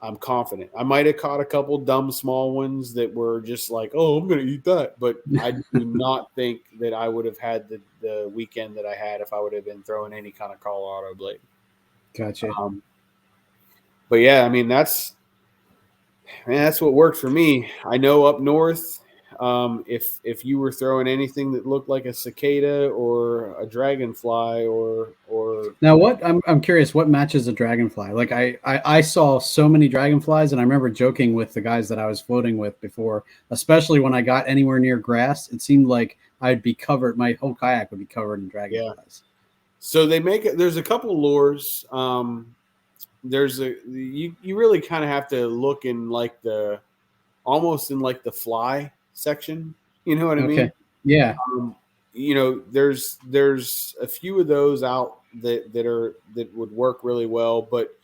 I'm confident. I might have caught a couple dumb small ones that were just like, oh, I'm going to eat that. But I do not think that I would have had the weekend that I had if I would have been throwing any kind of Colorado blade. Gotcha. But yeah, I mean, that's what worked for me. I know up north, if you were throwing anything that looked like a cicada or a dragonfly or now what I'm curious, what matches a dragonfly? Like I saw so many dragonflies, and I remember joking with the guys that I was floating with before, especially when I got anywhere near grass, it seemed like I'd be covered, my whole kayak would be covered in dragonflies. Yeah. So there's a couple lures. You really kind of have to look in like almost in like the fly section. You know what I mean? Yeah. There's a few of those out that would work really well, but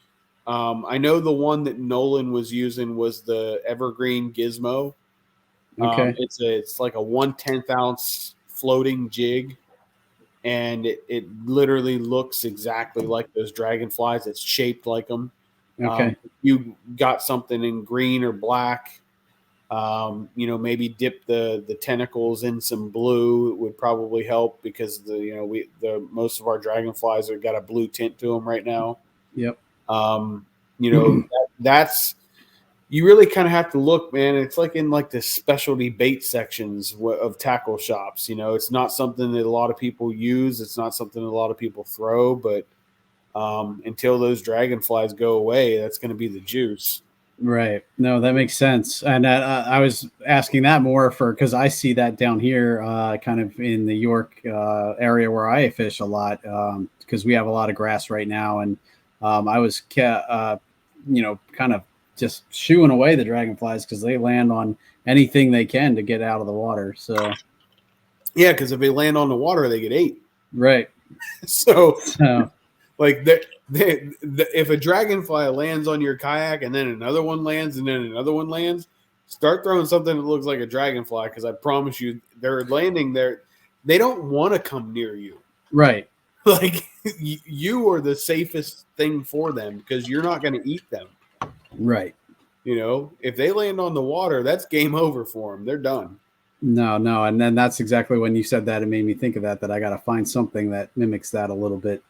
I know the one that Nolan was using was the Evergreen Gizmo. Okay. It's like a 1/10 ounce floating jig, and it literally looks exactly like those dragonflies. It's shaped like them. Okay. You got something in green or black. Maybe dip the tentacles in some blue. It would probably help because most of our dragonflies have got a blue tint to them right now. Yep. That's you really kind of have to look, man. It's like in like the specialty bait sections of tackle shops. It's not something that a lot of people use. It's not something that a lot of people throw. But until those dragonflies go away, that's going to be the juice. Right. No, that makes sense. And I was asking that more because I see that down here, kind of in the York area where I fish a lot, because we have a lot of grass right now. And I was, kind of just shooing away the dragonflies because they land on anything they can to get out of the water. So, yeah, because if they land on the water, they get ate. Right. So like if a dragonfly lands on your kayak and then another one lands and then another one lands, start throwing something that looks like a dragonfly, because I promise you they're landing there. They don't want to come near you. Right. Like you are the safest thing for them because you're not going to eat them. Right. If they land on the water, that's game over for them. They're done. No. And then that's exactly when you said that, it made me think of that I got to find something that mimics that a little bit.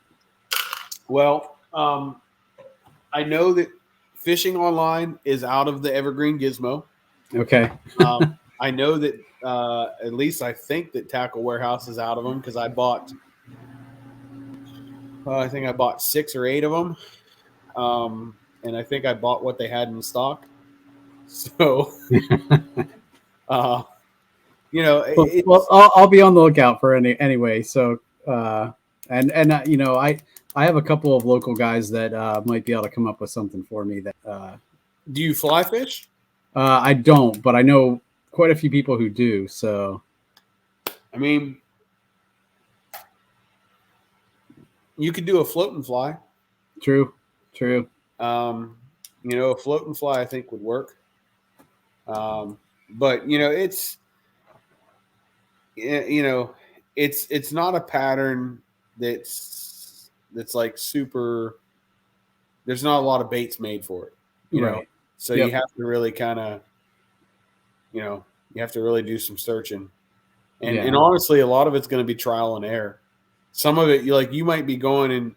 Well, I know that fishing online is out of the Evergreen Gizmo. Okay. I know that at least I think that Tackle Warehouse is out of them because I think I bought 6 or 8 of them. And I think I bought what they had in stock. So, I'll be on the lookout for anyway. So, I have a couple of local guys that might be able to come up with something for me. That do you fly fish? I don't, but I know quite a few people who do. So, I mean, you could do a float and fly. True. A float and fly I think would work. But it's not a pattern that's like super. There's not a lot of baits made for it, right. So you have to really kind of, you have to really do some searching, and honestly, a lot of it's going to be trial and error. Some of it, you might be going and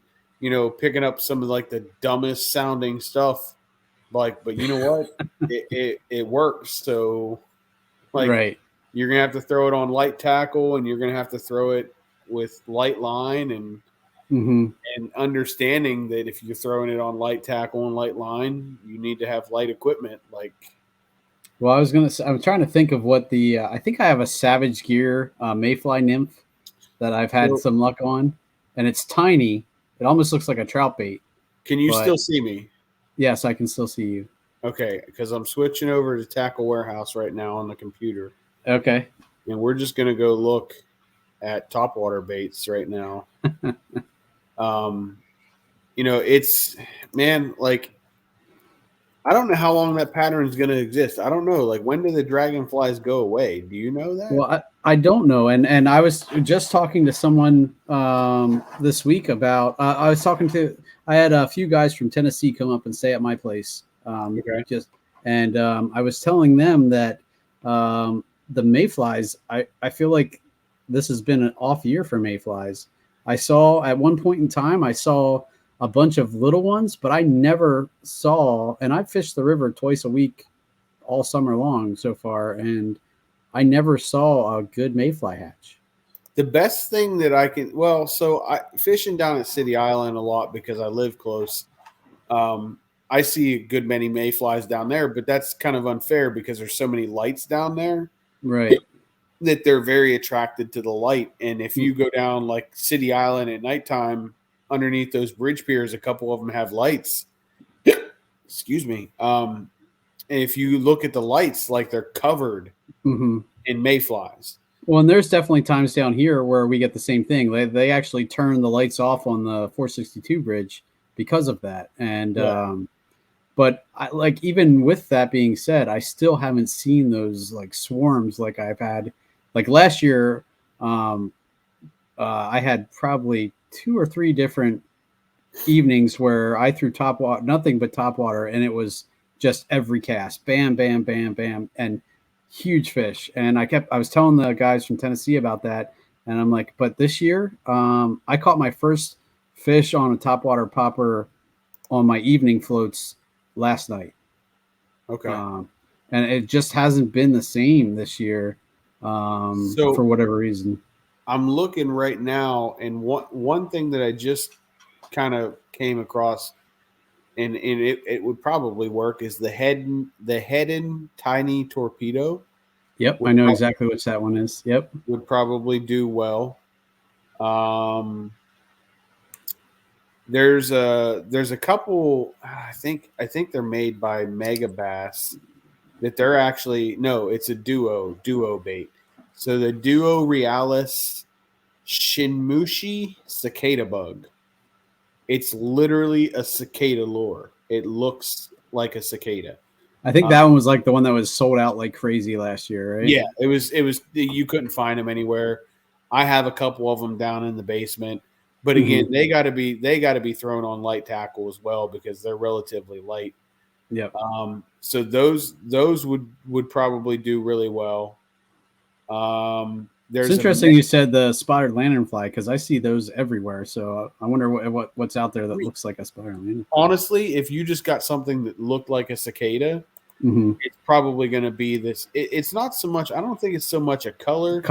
picking up some of like the dumbest sounding stuff, but you know what, it works. So, right. You're gonna have to throw it on light tackle, and you're gonna have to throw it with light line, and understanding that if you're throwing it on light tackle and light line, you need to have light equipment. Well, I was gonna say, I'm trying to think of what the I think I have a Savage Gear mayfly nymph that I've had some luck on, and it's tiny. It almost looks like a trout bait. Can you still see me? Yes, I can still see you. Okay, because I'm switching over to Tackle Warehouse right now on the computer. Okay. And we're just going to go look at topwater baits right now. It's, man, I don't know how long that pattern is going to exist. I don't know. When do the dragonflies go away? Do you know that? Well, I don't know. And I was just talking to someone this week about, I had a few guys from Tennessee come up and stay at my place. Okay. I was telling them that the mayflies, I feel like this has been an off year for mayflies. I saw at one point in time, a bunch of little ones, but I never saw, and I've fished the river twice a week all summer long so far, and I never saw a good mayfly hatch. The best thing that I fishing down at City Island a lot because I live close. I see a good many mayflies down there, but that's kind of unfair because there's so many lights down there. Right. That they're very attracted to the light. And if you go down City Island at nighttime, underneath those bridge piers, a couple of them have lights. Excuse me. And if you look at the lights, they're covered in mayflies. Well, and there's definitely times down here where we get the same thing. They actually turn the lights off on the 462 bridge because of that. And Yeah. but like even with that being said, I still haven't seen those like swarms like I've had. Like last year, I had probably 2 or 3 different evenings where I threw top water, nothing but top water, and it was just every cast, bam, bam, bam, bam, and huge fish. And I was telling the guys from Tennessee about that, and I'm like, but this year, I caught my first fish on a top water popper on my evening floats last night. Okay. And it just hasn't been the same this year, So for whatever reason. I'm looking right now, and one thing that I just kind of came across, and it would probably work, is the Heddon Tiny Torpedo. Yep, I know exactly which that one is. Yep, would probably do well. There's a couple. I think they're made by Mega Bass. That they're actually no, it's a duo bait. So the duo Realis Dekashinmushi Cicada bug. It's literally a cicada lure. It looks like a cicada. I think that one was like the one that was sold out like crazy last year, right? Yeah, it was. You couldn't find them anywhere. I have a couple of them down in the basement, but again, they got to be thrown on light tackle as well because they're relatively light. Yep. So those would probably do really well. It's interesting you said the spotted lanternfly because I see those everywhere. So I wonder what's out there that looks like a spotted lanternfly. Honestly, if you just got something that looked like a cicada, it's probably going to be this. It's not so much. I don't think it's so much a color.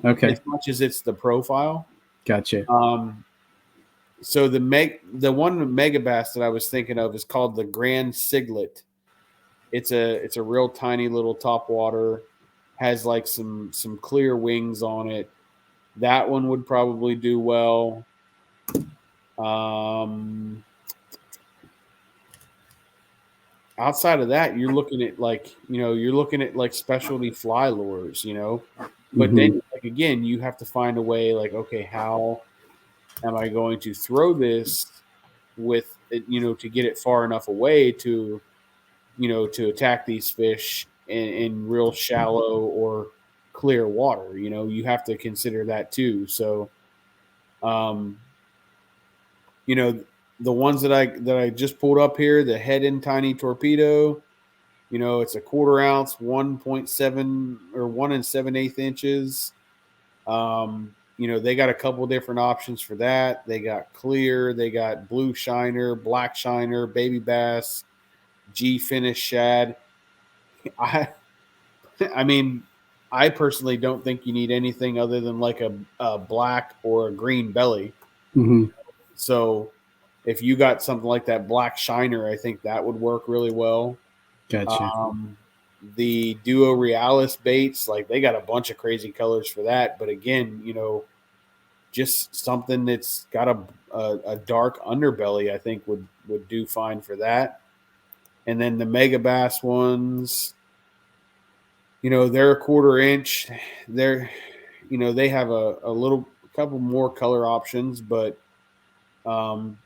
Okay. As much as it's the profile. Gotcha. So the one mega bass that I was thinking of is called the Grand Siglet. It's a real tiny little topwater, has like some clear wings on it. That one would probably do well. Outside of that, you're looking at like specialty fly lures, But then like again, you have to find a way like, okay, how am I going to throw this with to get it far enough away to to attack these fish in real shallow or clear water. You have to consider that too. So the ones that I just pulled up here, the Heddon Tiny Torpedo, it's a 1/4 ounce, 1.7 or 1 7/8 inches. They got a couple different options for that. They got clear, they got blue shiner, black shiner, baby bass, G finish shad. I mean, I personally don't think you need anything other than like a black or a green belly. So if you got something like that black shiner, I think that would work really well. Gotcha. The Duo Realis baits, like they got a bunch of crazy colors for that. But again, just something that's got a dark underbelly, I think would do fine for that. And then the Mega Bass ones, they're a 1/4 inch. They're, they have a couple more color options, but that's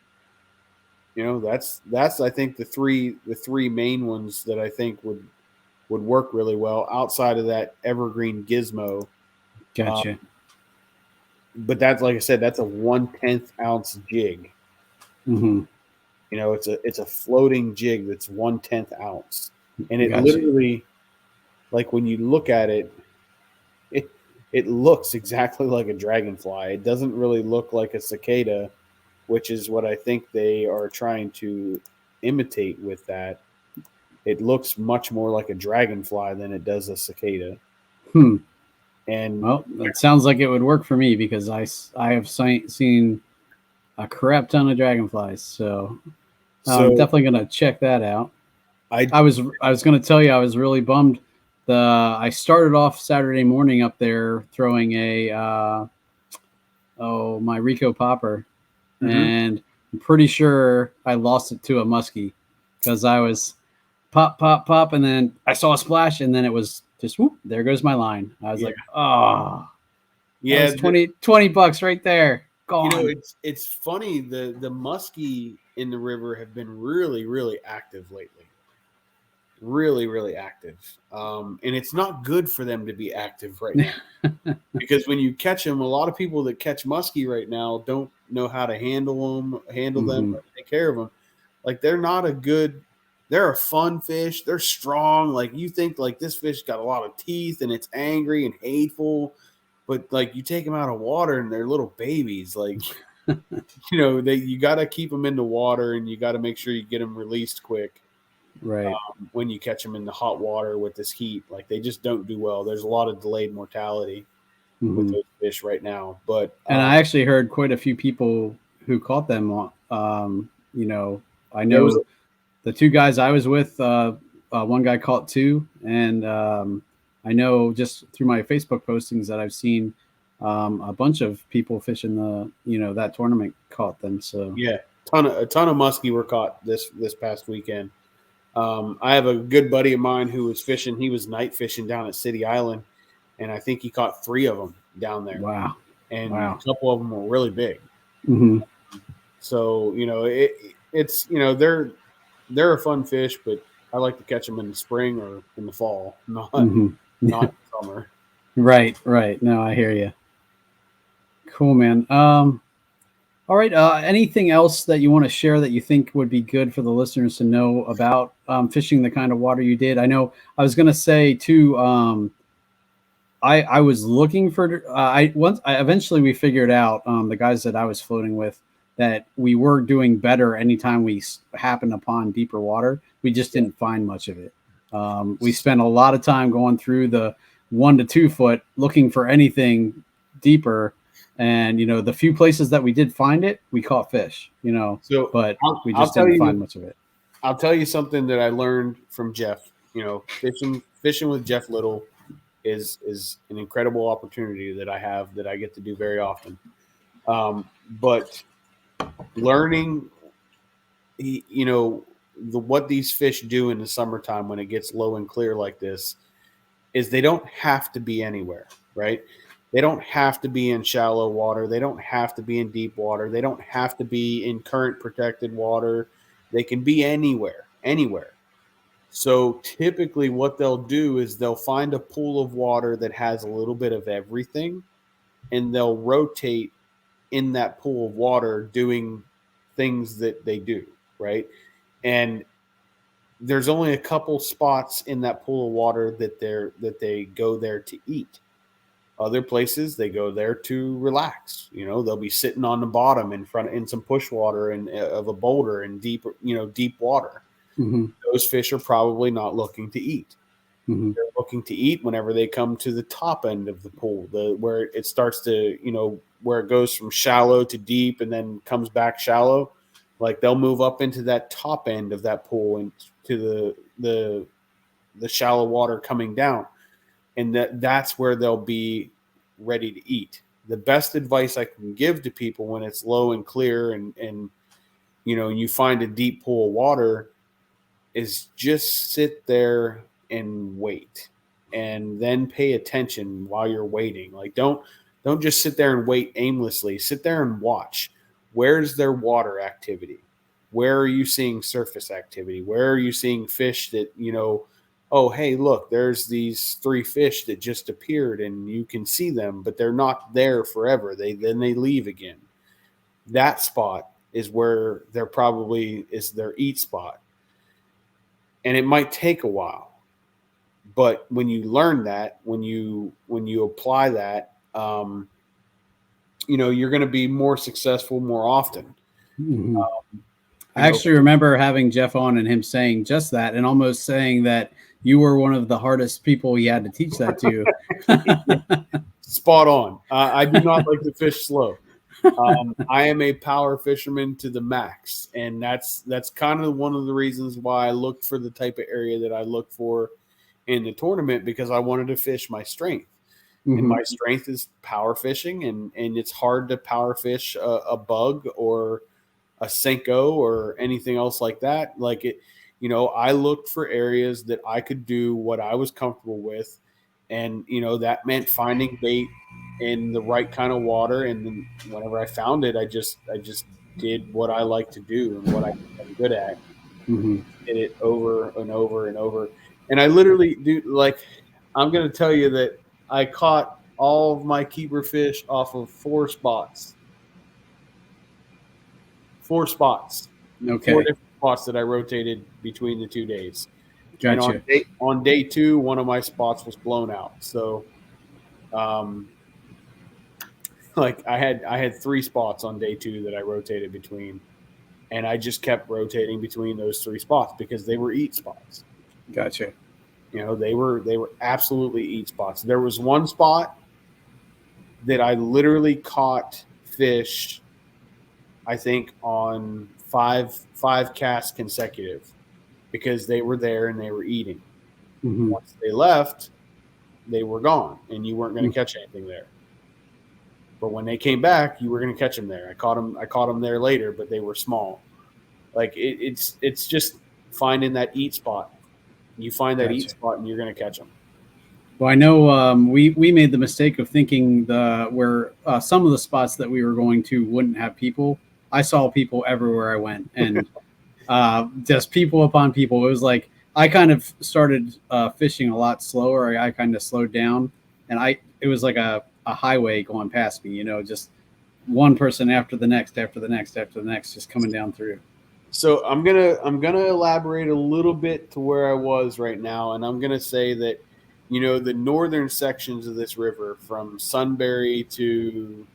I think the three main ones that I think would work really well outside of that Evergreen Gizmo. Gotcha. But that's, like I said, that's a 1/10 ounce jig. It's a floating jig that's 1/10 ounce, and it literally, like when you look at it, it looks exactly like a dragonfly. It doesn't really look like a cicada, which is what I think they are trying to imitate with that. It looks much more like a dragonfly than it does a cicada. And well, it sounds like it would work for me because I have seen a crap ton of dragonflies, so I'm definitely gonna check that out. I was gonna tell you I was really bummed. I started off Saturday morning up there throwing my Rico popper, and I'm pretty sure I lost it to a muskie because I was pop, and then I saw a splash, and then it was just whoop, there goes my line. I was like, oh, yeah, $20 right there. Gone. It's funny, the muskie in the river have been really, really active lately. Really, really active. And it's not good for them to be active right now. Because when you catch them, a lot of people that catch muskie right now don't know how to handle them, or take care of them. Like they're a fun fish. They're strong. Like you think like this fish got a lot of teeth and it's angry and hateful, but like you take them out of water and they're little babies. Like, you got to keep them in the water and you got to make sure you get them released quick. Right. When you catch them in the hot water with this heat, like they just don't do well. There's a lot of delayed mortality with those fish right now. But and I actually heard quite a few people who caught them. I know the two guys I was with, one guy caught two, and I know just through my Facebook postings that I've seen a bunch of people fishing that tournament caught them. So yeah, a ton of muskie were caught this past weekend. I have a good buddy of mine who was fishing. He was night fishing down at City Island, and I think he caught 3 of them down there. Wow. And a couple of them were really big. So, they're a fun fish, but I like to catch them in the spring or in the fall, not in summer. Right. No, I hear you. Cool, man. All right. Anything else that you want to share that you think would be good for the listeners to know about fishing the kind of water you did? I know I was going to say too. I was looking for. Eventually we figured out the guys that I was floating with that we were doing better anytime we happened upon deeper water. We just didn't find much of it. We spent a lot of time going through the 1 to 2 foot looking for anything deeper. And, the few places that we did find it, we caught fish, but we just didn't find much of it. I'll tell you something that I learned from Jeff. Fishing with Jeff Little is an incredible opportunity that I have that I get to do very often. But learning, what these fish do in the summertime when it gets low and clear like this is they don't have to be anywhere, right? They don't have to be in shallow water. They don't have to be in deep water. They don't have to be in current protected water. They can be anywhere. So typically what they'll do is they'll find a pool of water that has a little bit of everything, and they'll rotate in that pool of water doing things that they do, right? And there's only a couple spots in that pool of water that they go there to eat. Other places they go there to relax. They'll be sitting on the bottom in some push water and of a boulder in deep water. Those fish are probably not looking to eat. They're looking to eat whenever they come to the top end of the pool, where it starts to, where it goes from shallow to deep and then comes back shallow. Like they'll move up into that top end of that pool and to the shallow water coming down. And that's where they'll be ready to eat. The best advice I can give to people when it's low and clear and you find a deep pool of water is just sit there and wait, and then pay attention while you're waiting. Like don't just sit there and wait aimlessly. Sit there and watch. Where's their water activity? Where are you seeing surface activity? Where are you seeing fish that, oh, hey, look, there's these 3 fish that just appeared and you can see them, but they're not there forever. Then they leave again. That spot is where there probably is their eat spot. And it might take a while, but when you learn that, when you apply that, you're going to be more successful more often. I actually remember having Jeff on and him saying just that, and almost saying that you were one of the hardest people he had to teach that to. Spot on. I do not like to fish slow. I am a power fisherman to the max, and that's kind of one of the reasons why I looked for the type of area that I look for in the tournament, because I wanted to fish my strength. And my strength is power fishing, and it's hard to power fish a bug or a Senko or anything else like that. Like it, I looked for areas that I could do what I was comfortable with. And, that meant finding bait in the right kind of water. And then whenever I found it, I just did what I like to do and what I'm good at. Mm-hmm. Did it over and over and over. And I literally do, like, I'm going to tell you that I caught all of my keeper fish off of 4 spots. 4 spots. Okay. 4 different spots that I rotated between the 2 days. Gotcha. And on day 2, one of my spots was blown out. So, like I had 3 spots on day 2 that I rotated between, and I just kept rotating between those 3 spots because they were eat spots. Gotcha. You know, they were absolutely eat spots. There was one spot that I literally caught fish, I think, on five casts consecutive because they were there and they were eating. Mm-hmm. Once they left, they were gone, and you weren't going to catch anything there. But when they came back, you were going to catch them there. I caught them there later, but they were small. Like it's just finding that eat spot. You find that eat spot, and you're going to catch them. Well, I know we made the mistake of thinking where some of the spots that we were going to wouldn't have people. I saw people everywhere I went, and just people upon people. It was like I kind of started fishing a lot slower. I kind of slowed down, and it was like a highway going past me. You know, just one person after the next, just coming down through. So I'm gonna elaborate a little bit to where I was right now, and I'm gonna say that, you know, the northern sections of this river, from Sunbury to,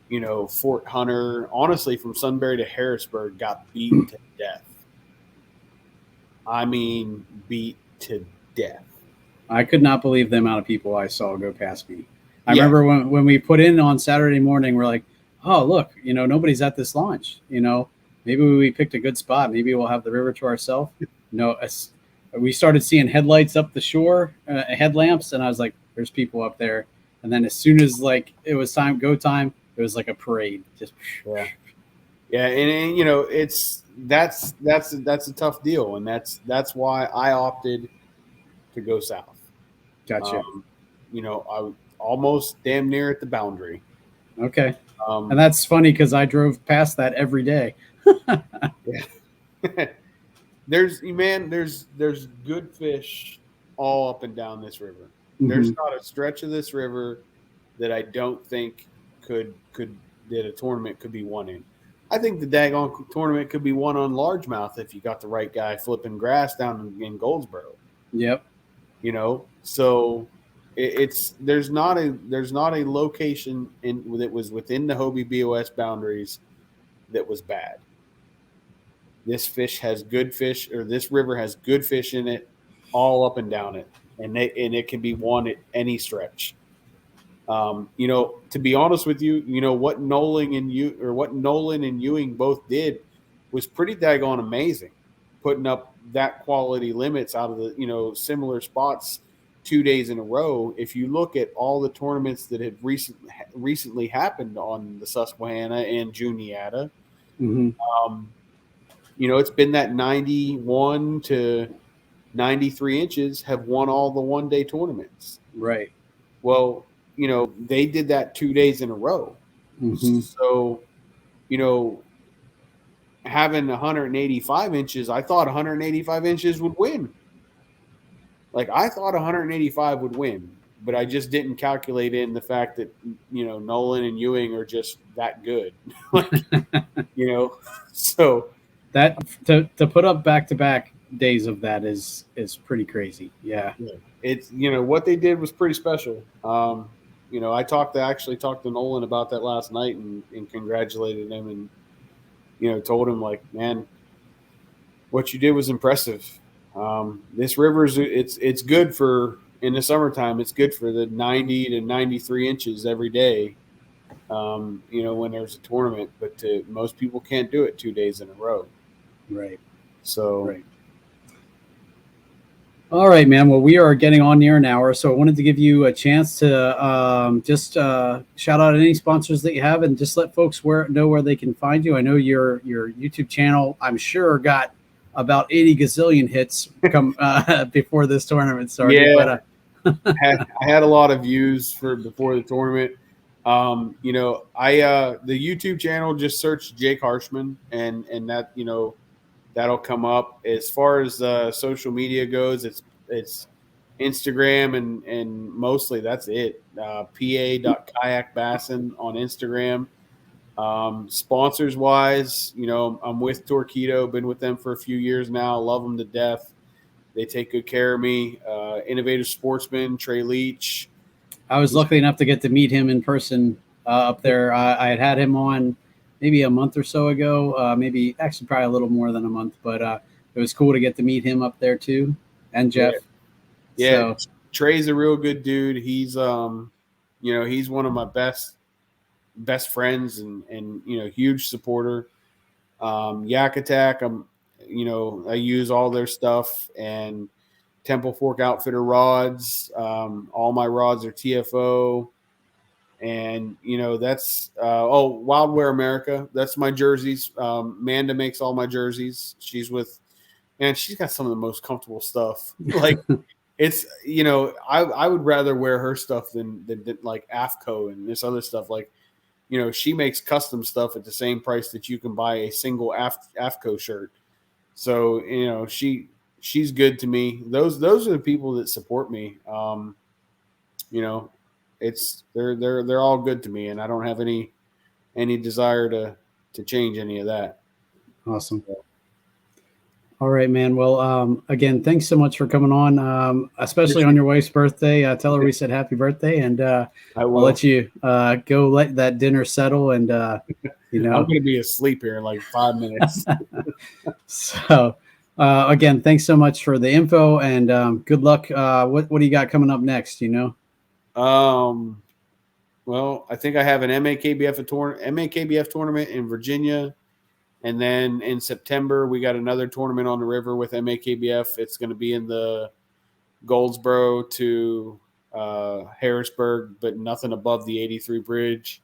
you know, Fort Hunter, honestly, from Sunbury to Harrisburg, got beat to death. I mean, beat to death. I could not believe the amount of people I saw go past me. I remember when we put in on Saturday morning, we're like, oh, look, you know, nobody's at this launch. You know, maybe we picked a good spot. Maybe we'll have the river to ourselves. No, we started seeing headlights up the shore, headlamps, and I was like, there's people up there. And then as soon as like it was go time, it was like a parade. Just yeah, and you know, that's a tough deal, and that's why I opted to go south. Gotcha. You know, I was almost damn near at the boundary. Okay. And that's funny because I drove past that every day. Yeah. There's good fish all up and down this river. Mm-hmm. There's not a stretch of this river that I don't think that a tournament could be won in. I think the daggone tournament could be won on largemouth if you got the right guy flipping grass down in Goldsboro. Yep. You know, so there's not a location that was within the Hobie BOS boundaries that was bad. This fish has good fish, or this river has good fish in it, all up and down it, and it can be won at any stretch. You know, to be honest with you, you know what Nolan and Ewing both did was pretty daggone amazing, putting up that quality limits out of the, you know, similar spots 2 days in a row. If you look at all the tournaments that had recently happened on the Susquehanna and Juniata, you know, it's been that 91 to 93 inches have won all the one-day tournaments. Right. Well, you know, they did that 2 days in a row. Mm-hmm. So, you know, having 185 inches, I thought 185 inches would win. Like, I thought 185 would win, but I just didn't calculate in the fact that, you know, Nolan and Ewing are just that good. Like, you know, so that to put up back-to-back days of that is pretty crazy. Yeah. It's, you know, what they did was pretty special. You know, I actually talked to Nolan about that last night and congratulated him, and, you know, told him, like, man, what you did was impressive. This river's it's good for, in the summertime, it's good for the 90 to 93 inches every day. You know, when there's a tournament, but most people can't do it 2 days in a row. Right. So. Right. All right, man. Well, we are getting on near an hour, so I wanted to give you a chance to just shout out any sponsors that you have, and just let folks know where they can find you. I know your YouTube channel, I'm sure, got about 80 gazillion hits come before this tournament started. Yeah, but I had a lot of views before the tournament. The YouTube channel, just search Jake Harshman, and that, that'll come up. As far as social media goes, it's Instagram and mostly that's it. pa.kayakbassin on Instagram. Sponsors wise, I'm with Torqeedo, been with them for a few years now. Love them to death. They take good care of me. Innovative Sportsman, Trey Leach. I was lucky enough to get to meet him in person up there. I had him on maybe a month or so ago, maybe actually probably a little more than a month, but it was cool to get to meet him up there too. And Jeff. Yeah. So, Trey's a real good dude. He's, he's one of my best friends and huge supporter. Yakattack, I use all their stuff, and Temple Fork Outfitter rods. All my rods are TFO, and that's Wildwear America. That's my jerseys. Amanda makes all my jerseys. She's got some of the most comfortable stuff. Like it's I would rather wear her stuff than like AFCO and this other stuff. Like she makes custom stuff at the same price that you can buy a single AFCO shirt. So she's good to me. Those are the people that support me. They're all good to me, and I don't have any desire to change any of that. Awesome. All right, man. Well, again, thanks so much for coming on, especially on your wife's birthday. Tell her we said happy birthday, and I'll let you go let that dinner settle. And I'm going to be asleep here in like 5 minutes. So, again, thanks so much for the info, and good luck. What do you got coming up next? Well, I think I have an MAKBF tournament in Virginia. And then in September, we got another tournament on the river with MAKBF. It's going to be in the Goldsboro to Harrisburg, but nothing above the 83 bridge.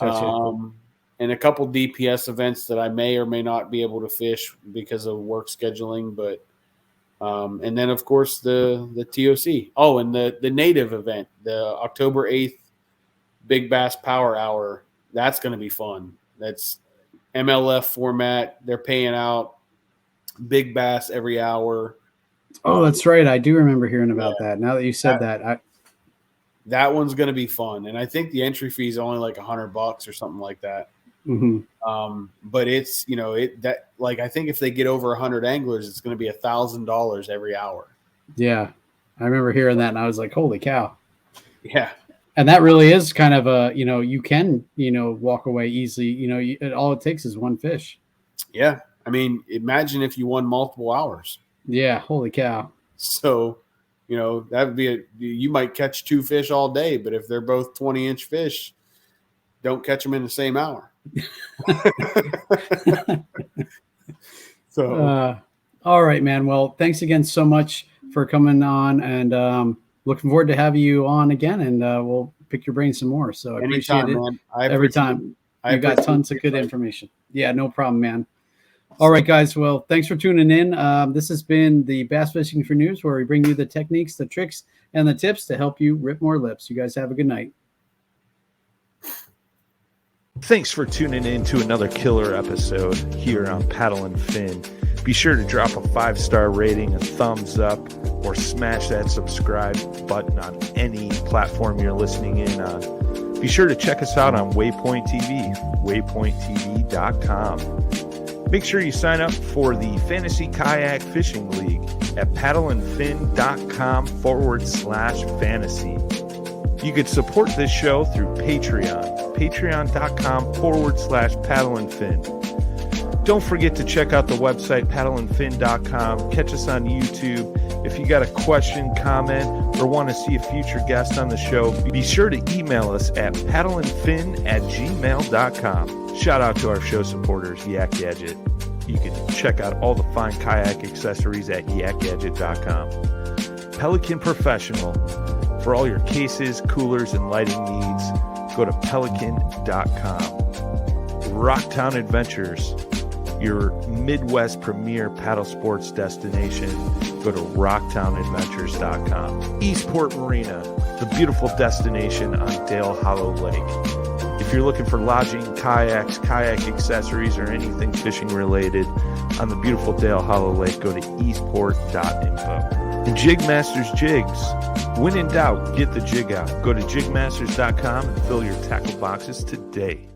Gotcha. And a couple DPS events that I may or may not be able to fish because of work scheduling. But and then, of course, the TOC. Oh, and the native event, the October 8th Big Bass Power Hour. That's going to be fun. That's MLF format. They're paying out big bass every hour. Oh, that's right. I do remember hearing about that. Now that you said that one's going to be fun. And I think the entry fee is only like $100 or something like that. Mm-hmm. But it's, I think if they get over 100 anglers, it's going to be $1,000 every hour. Yeah. I remember hearing that and I was like, holy cow. Yeah. And that really is kind of a, you can, walk away easily. All it takes is one fish. Yeah. I mean, imagine if you won multiple hours. Yeah. Holy cow. So, that would be you might catch 2 fish all day, but if they're both 20-inch fish, don't catch them in the same hour. So, all right, man. Well, thanks again so much for coming on, and, looking forward to having you on again, and we'll pick your brain some more. So I appreciate it. Man. Every time. You got tons of good information. Yeah, no problem, man. All right, guys. Well, thanks for tuning in. This has been the Bass Fishing for Noobs, where we bring you the techniques, the tricks, and the tips to help you rip more lips. You guys have a good night. Thanks for tuning in to another killer episode here on Paddle and Fin. Be sure to drop a 5-star rating, a thumbs up, or smash that subscribe button on any platform you're listening in on. Be sure to check us out on Waypoint TV, waypointtv.com. Make sure you sign up for the Fantasy Kayak Fishing League at paddleandfin.com/fantasy. You can support this show through Patreon, patreon.com/paddleandfin. Don't forget to check out the website, paddleandfin.com. Catch us on YouTube. If you got a question, comment, or want to see a future guest on the show, be sure to email us at paddleandfin@gmail.com. Shout out to our show supporters, Yak Gadget. You can check out all the fine kayak accessories at yakgadget.com. Pelican Professional. For all your cases, coolers, and lighting needs, go to pelican.com. Rocktown Adventures. your Midwest premier paddle sports destination, go to rocktownadventures.com. Eastport Marina, the beautiful destination on Dale Hollow Lake. If you're looking for lodging, kayaks, kayak accessories, or anything fishing related on the beautiful Dale Hollow Lake, go to eastport.info. And Jigmasters Jigs. When in doubt, get the jig out. Go to jigmasters.com and fill your tackle boxes today.